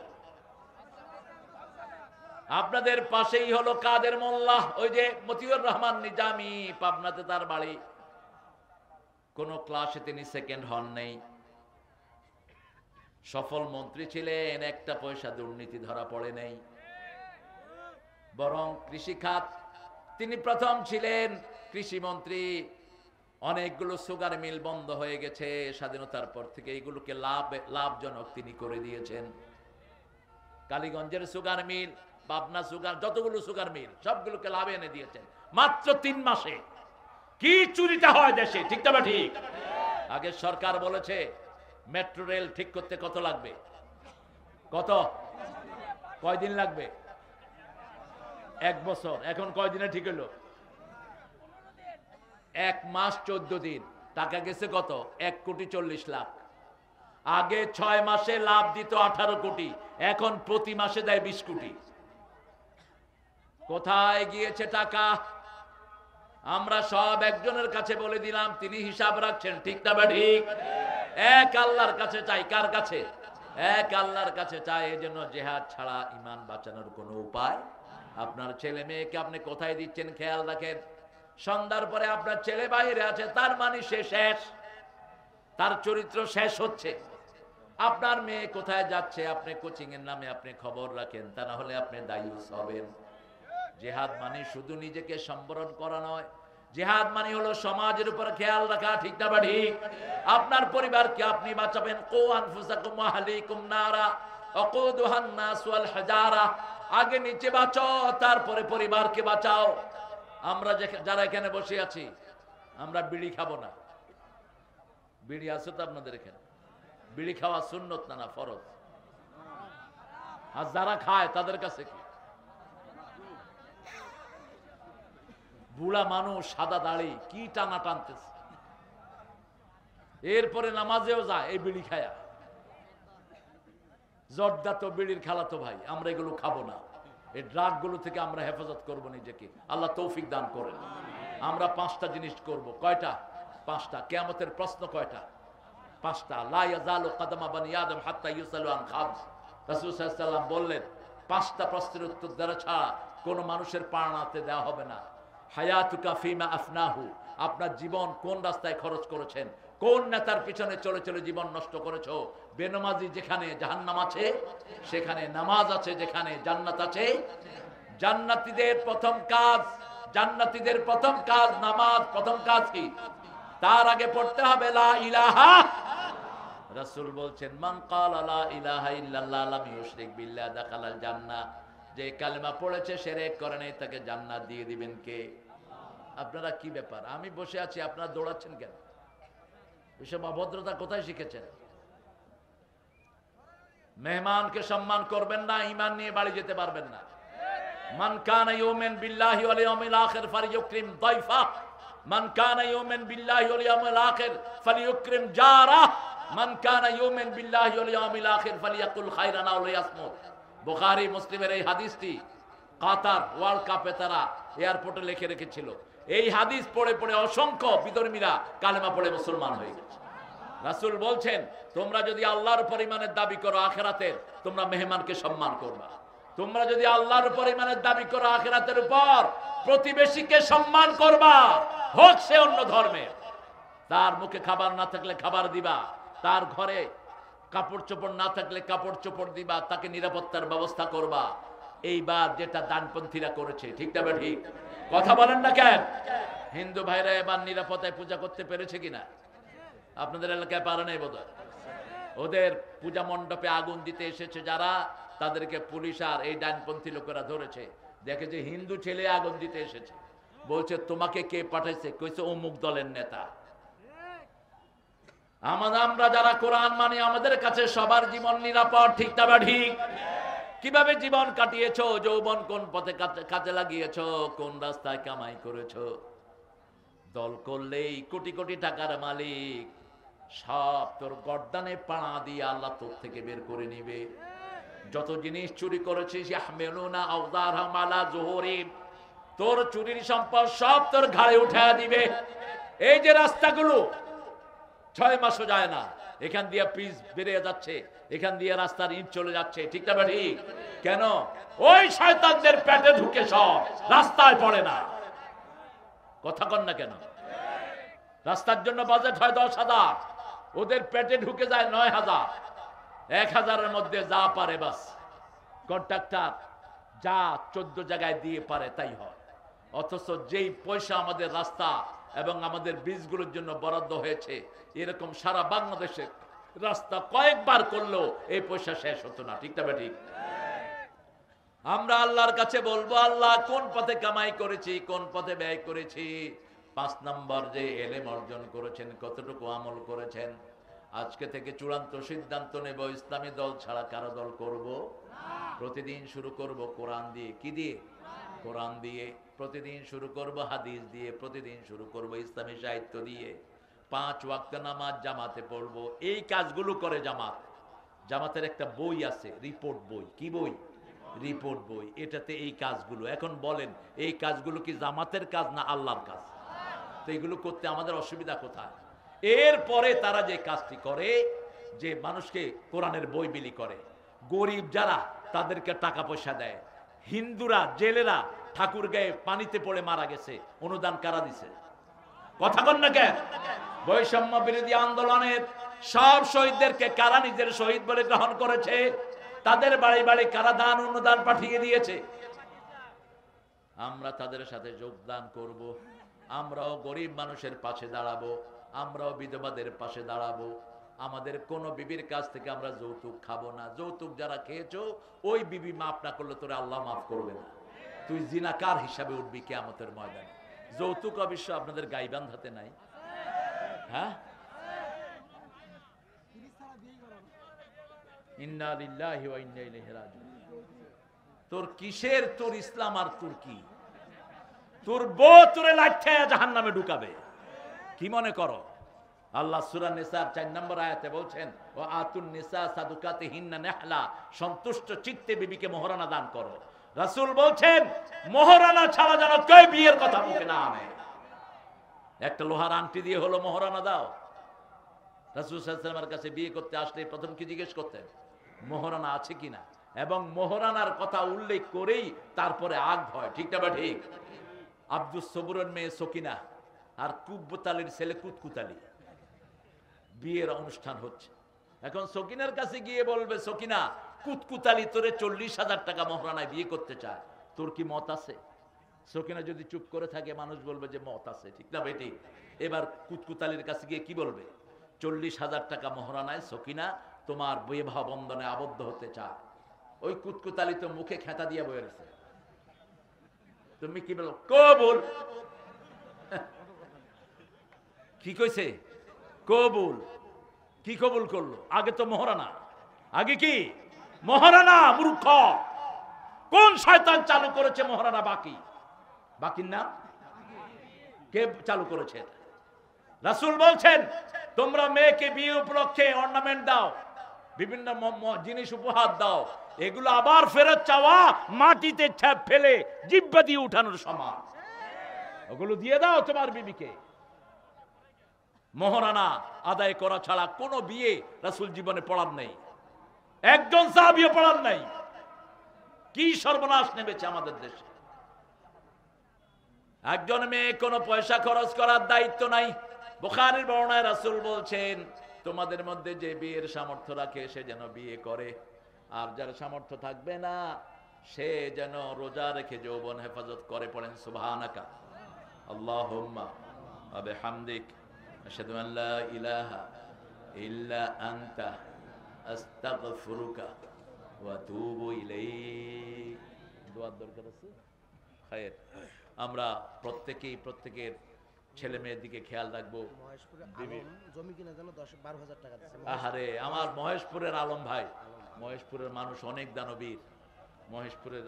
আপনাদের পাশেই হলো কাদের মোল্লা, ওই যে মতিউর রহমান নিজামী, পাবনাতে তার বাড়ি। কোন ক্লাসে তিনি সেকেন্ড হন নেই, সফল মন্ত্রী ছিলেন, একটা পয়সা দুর্নীতি ধরা পড়ে নেই। বরং কৃষি খাত তিনি প্রথম ছিলেন কৃষি মন্ত্রী। অনেকগুলো সুগার মিল বন্ধ হয়ে গেছে স্বাধীনতার পর থেকে, এইগুলোকে লাভজনক তিনি করে দিয়েছেন। কালীগঞ্জের সুগার মিল, পাবনা সুগার, যতগুলো সুগার মিল সবগুলোকে লাভে এনে দিয়েছেন মাত্র 3 মাসে। কি চুরিটা হয় দেশে, ঠিক না ঠিক? আগে সরকার বলেছে মেট্রো রেল ঠিক করতে কত লাগবে, কত, কয়দিন লাগবে? 1 বছর। এখন কয়দিনে ঠিক হলো? 1 মাস 14 দিন। টাকা গেছে কত? 1,40,00,000,000। আগে 6 মাসে লাভ দিত 18 কোটি, এখন প্রতি মাসে দেয় 20 কোটি। কোথায় গিয়েছে টাকা? আমরা সব একজনের কাছে বলে দিলাম, তিনি হিসাব রাখছেন, ঠিক না ঠিক? এক আল্লাহর কাছে চাই। কার কাছে? এক আল্লাহর কাছে চাই। এজন্য জিহাদ ছাড়া ঈমান বাঁচানোর কোনো উপায়। আপনার ছেলে মেয়েকে আপনি কোথায় দিচ্ছেন খেয়াল রাখেন। সন্ধ্যার পরে আপনার ছেলে বাইরে আছে, তার মানে সে শেষ, তার চরিত্র শেষ হচ্ছে। আপনার মেয়ে কোথায় যাচ্ছে আপনি কোচিং এর নামে আপনি খবর রাখেন, তা না হলে আপনি দায়ুস হবেন। জিহাদ মানে শুধু নিজেকে সম্বরণ করা নয়, জিহাদ মানে হলো সমাজের উপর খেয়াল রাখা, ঠিক না ঠিক? আপনার পরিবারকে আপনি বাঁচাবেন। কু আনফুসাকুম ওয়া আহলিকুম নারা ওয়াকুদুহান নাস ওয়াল হাজারা। আগে নিচে বাঁচাও, তারপরে পরিবারকে বাঁচাও। আমরা যারা এখানে বসে আছি, আমরা বিড়ি খাবো না। বিড়ি আছে তো আপনাদের এখানে? বিড়ি খাওয়া সুন্নত না, ফরজ। আর যারা খায় তাদের কাছে কি? বুড়া মানুষ, সাদা দাড়ি, কি টানা টানতেছে। এরপরে নামাজেও যায় এই বিড়ি খায়া। জর্দা তো বিড়ির খালাতো ভাই, আমরা এগুলো খাবো না। এই ড্রাগ গুলো থেকে আমরা হেফাজত করব নিজেকে, আল্লাহ তৌফিক দান করেন। আমরা 5টা জিনিস করব। কয়টা? 5টা। কিয়ামতের প্রশ্ন কয়টা? 5টা। লা ইয়াজালু কদমা বানি আদম হাত্তা ইউসালু আন খামস। রাসূল সাল্লাল্লাহু আলাইহি ওয়াসাল্লাম বললেন 5টা প্রশ্নের উত্তর দেওয়া ছাড়া কোন মানুষের পা নাড়তে দেওয়া হবে না। হায়াতুকা ফিমা আফনাহু, আপনার জীবন কোন রাস্তায় খরচ করেছেন, কোন নেতার পিছনে চলে চলে জীবন নষ্ট করেছো। বেনামাজি যেখানে জাহান্নাম আছে, সেখানে নামাজ আছে, যেখানে জান্নাত আছে। জান্নাতীদের প্রথম কাজ, জান্নাতীদের প্রথম কাজ নামাজ। প্রথম কাজ কি? তার আগে পড়তে হবে লা ইলাহা। রাসূল বলছেন মান ক্বালা লা ইলাহা ইল্লাল্লাহ লাম ইউশরিক বিল্লাহ দাখালাল জান্নাহ। যে কালেমা পড়েছে শিরক করে নাই, তাকে জান্নাত দিয়ে দিবেন কে? আপনারা কি ব্যাপার? আমি বসে আছি, আপনারা দৌড়াচ্ছেন কেন? এসব অভদ্রতা কোথায় শিখেছেন? মেহমানকে সম্মান করবেন না, ঈমান নিয়ে বাড়ি যেতে পারবেন না। মান কানা ইউমিন বিল্লাহি ওয়াল ইয়াউমিল আখির ফালিয়ুকরিম দাইফা। মান কানা ইউমিন বিল্লাহি ওয়াল ইয়াউমিল আখির ফালিয়ুকরিম জারা। মান কানা ইউমিন বিল্লাহি ওয়াল ইয়াউমিল আখির ফালিয়াকুল খায়রান আও লিয়াসমুত। বুখারী মুসলিমের এই হাদিসটি কাতার ওয়ার্ল্ড কাপে তারা এয়ারপোর্টে লিখে রেখেছিল। এই হাদিস পড়ে পড়ে অসংখ্য বিধর্মীরা কালেমা পড়ে মুসলমান হয়ে গেছে। রাসূল বলছেন তোমরা যদি আল্লাহর উপর ঈমানের দাবি করো আখিরাতের, তোমরা মেহমানকে সম্মান করবা। তোমরা যদি আল্লাহর উপর ঈমানের দাবি করো আখিরাতের উপর, প্রতিবেশীকে সম্মান করবা, হোক সে অন্য ধর্মের। তার মুখে খাবার না থাকলে খাবার দিবা, তার ঘরে কাপড় চোপড় না থাকলে কাপড় চোপড় দিবা, তাকে নিরাপত্তার ব্যবস্থা করবা। এইবার যেটা ডানপন্থীরা করেছে, ঠিক না ঠিক? কথা বলেন না কেন? হিন্দু ভাইরা এবার নিরাপত্তায় পূজা করতে পেরেছে কিনা? আপনাদের এলাকায় পারে নাই বোধহয়। ওদের পূজা মণ্ডপে আগুন দিতে এসেছে যারা, তাদেরকে পুলিশ আর এই ডানপন্থী লোকেরা ধরেছে। দেখে যে হিন্দু ছেলে আগুন দিতে এসেছে, বলছে তোমাকে কে পাঠাইছে? কইছে অমুক দলের নেতা। আমরা যারা কোরআন মানি, আমাদের কাছে সবার জীবন নিরাপদ, ঠিক না ঠিক? কিভাবে জীবন কাটিয়েছো, যৌবন কোন পথে কাজে লাগিয়েছো, কোন রাস্তায় কামাই করেছো। দল করলেই কোটি কোটি টাকার মালিক, সব তোর গর্দানে পাড়া দিয়ে আল্লাহ তোর থেকে বের করে নিবে। যত জিনিস চুরি করেছিস, ইয়াহমিলুনা আওযারহাম আলা যুহুরিহিম, তোর চুরির সম্পদ সব তোর ঘাড়ে উঠায়া দিবে। এই যে রাস্তাগুলো 6 মাসও যায় না, এখান দিয়ে পিচ বেরিয়ে যাচ্ছে, এখান দিয়ে রাস্তার ইট চলে যাচ্ছে, ঠিক না ঠিক? কেন? ওই শয়তানদের পেটে ঢুকে সব রাস্তায় পড়ে না। কথা কন না কেন? রাস্তার জন্য বাজেট হয় 10,000, ওদের পেটে ঢুকে যায় 9,000। 1,000-এর মধ্যে যা পারে বাস কন্ট্রাক্টর যা 14 জায়গায় দিয়ে পারে তাই হয়। অথচ যেই পয়সা আমাদের রাস্তা এবং আমাদের বীজগুলোর জন্য বরাদ্দ হয়েছে, এরকম সারা বাংলাদেশে রাস্তা কয়েকবার করলেও এই পয়সা শেষ হতো না, ঠিক না ঠিক? আমরা আল্লাহর কাছে বলবো, আল্লাহ কোন পথে কামাই করেছি, কোন পথে ব্যয় করেছি। 5 নম্বর যে এলেম অর্জন করেছেন, কতটুকু আমল করেছেন। আজকে থেকে চূড়ান্ত সিদ্ধান্ত নেব, ইসলামী দল ছাড়া কারো দল করব প্রতিদিন শুরু করব কোরআন দিয়ে। কি দিয়ে? কোরআন দিয়ে। প্রতিদিন শুরু করব হাদিস দিয়ে, প্রতিদিন শুরু করব ইসলামী সাহিত্য দিয়ে। 5 ওয়াক্ত নামাজ জামাতে পড়ব। এই কাজগুলো করে জামাত। জামাতের একটা বই আছে, রিপোর্ট বই। কি বই? রিপোর্ট বই। এটাতে এই কাজগুলো। এখন বলেন, এই কাজগুলো কি জামাতের কাজ না আল্লাহর কাজ? তো এগুলো করতে আমাদের অসুবিধা কোথায়? এরপরে তারা যে কাজটি করে, যে মানুষকে কোরআনের বই বিলি করে, গরিব যারা তাদেরকে টাকা পয়সা দেয়, হিন্দুরা জেলেরা ঠাকুর গায়ে পানিতে পড়ে মারা গেছে, অনুদান কারা দিছে? কথা কন না কেন? বৈষম্য বিরোধী আন্দোলনের সব শহীদদেরকে কারা নিজের শহীদ বলে গ্রহণ করেছে? তাদের বাড়ি বাড়ি কারা দান অনুদান পাঠিয়ে দিয়েছে? আমরা তাদের সাথে যোগদান করব। আমরাও গরিব মানুষের পাশে দাঁড়াবো, আমরাও বিধবাদের পাশে দাঁড়াবো। আমাদের কোন বিবির কাছ থেকে আমরা যৌতুক খাবো না। যৌতুক যারা খেয়েছো, ওই বিবি মাফ না করলে তোরে আল্লাহ মাফ করবে না। তুই জিনাকার হিসাবে উঠবি কিয়ামতের ময়দানে। যৌতুক অবশ্য আপনাদের গাইবান্ধ হাতে নাই। হ্যাঁ, ইন্না লিল্লাহি ওয়া ইন্না ইলাইহি রাজিউন। তোর কিসের তোর ইসলাম আর তোর কি? তোর বউ তোরে লাঠা জাহান্নামে ঢুকাবে। কি মনে করো? আল্লাহ সূরা নিসার 4 নম্বর আয়াতে বলছেন, ওয়া আতুন নিসা সাদুকাতিহিন্না নিহলা, সন্তুষ্ট চিত্তে বিবিকে মোহরানা দান করো। রাসূল বলছেন, মোহরানা ছাড়া যেন কেউ বিয়ের কথা মুখে না আনে। একটা লোহার আংটি দিয়ে হলো মোহরানা দাও। রাসূল সাল্লাল্লাহু আলাইহি ওয়াসাল্লামের কাছে বিয়ে করতে আসলে প্রথম কি জিজ্ঞেস করতেন? মোহরানা আছে কিনা। এবং মোহরানার কথা উল্লেখ করেই তারপরে আগ হয়, ঠিক না ঠিক? আব্দুস সবুরের মেয়ে সকিনা আর কুব্বতালির ছেলে কুতকুতালি, বিয়ের অনুষ্ঠান হচ্ছে। এখন সকিনার কাছে গিয়ে বলবে, সকিনা, কুতকুতালি তোরে 40,000 টাকা মোহরানায় বিয়ে করতে চায়, তোর কি মত আছে? সকিনা যদি চুপ করে থাকে, মানুষ বলবে যে মত আছে, ঠিক না বেটি? এবার কুতকুতালির কাছে গিয়ে কি বলবে? 40,000 টাকা মোহরানায় সকিনা তোমার বিবাহ বন্ধনে আবদ্ধ হতে চায়। ওই কুতকুতালি তো মুখে খেতা দিয়ে বয়ে রয়েছে। তুমি কি বলো? কবুল। কি কইছে? কবুল। কি কবুল করলো? আগে তো মোহরানা। আগে কি মোহরানা? মূর্খ। কোন শয়তান চালু করেছে মোহরানা? বাকি বাকির নাম কে চালু করেছে? রাসূল বলছেন, তোমরা মেয়েকে বিয়ে উপলক্ষে অর্নামেন্ট দাও, বিভিন্ন জিনিস উপহার দাও, এগুলো আবার ফেরত চাওয়া মাটিতে ঠ্যাপ ফেলে জিহ্বা দিয়ে উঠানোর সমান। ওগুলো দিয়ে দাও তোমার বিবিকে। মোহরানা আদায় করা ছাড়া কোনো বিয়ে রাসূল জীবনে পড়ার নেই, একজন সাহাবীও পড়ার নাই। কি সর্বনাশ নেমেছে আমাদের দেশে। একজন মেয়ে কোনো পয়সা খরচ করার দায়িত্ব নাই। বুখারীর বর্ণনায় রাসূল বলছেন, তোমাদের মধ্যে যে বিয়ের সামর্থ্য রাখে সে যেন বিয়ে করে, আর যার সামর্থ্য থাকবে না সে যেন রোজা রেখে যৌবন হেফাজত করে। পড়েন সুবহানাকা আল্লাহুম্মা ওয়া বিহামদিক আশহাদু আন লা ইলাহা ইল্লা আনতা আস্তাগফিরুকা ওয়া আতুবু ইলাইক। দোয়ার দরকার আছে? খায়ের। আমরা প্রত্যেকের ছেলে মেয়ের দিকে খেয়াল রাখবো। জমি কিনা যেন 10-12 হাজার টাকা দিচ্ছে। আহারে আমার মহেশপুরের আলম ভাই, মহেশপুরের মানুষ অনেক দানবীর। মহেশপুরের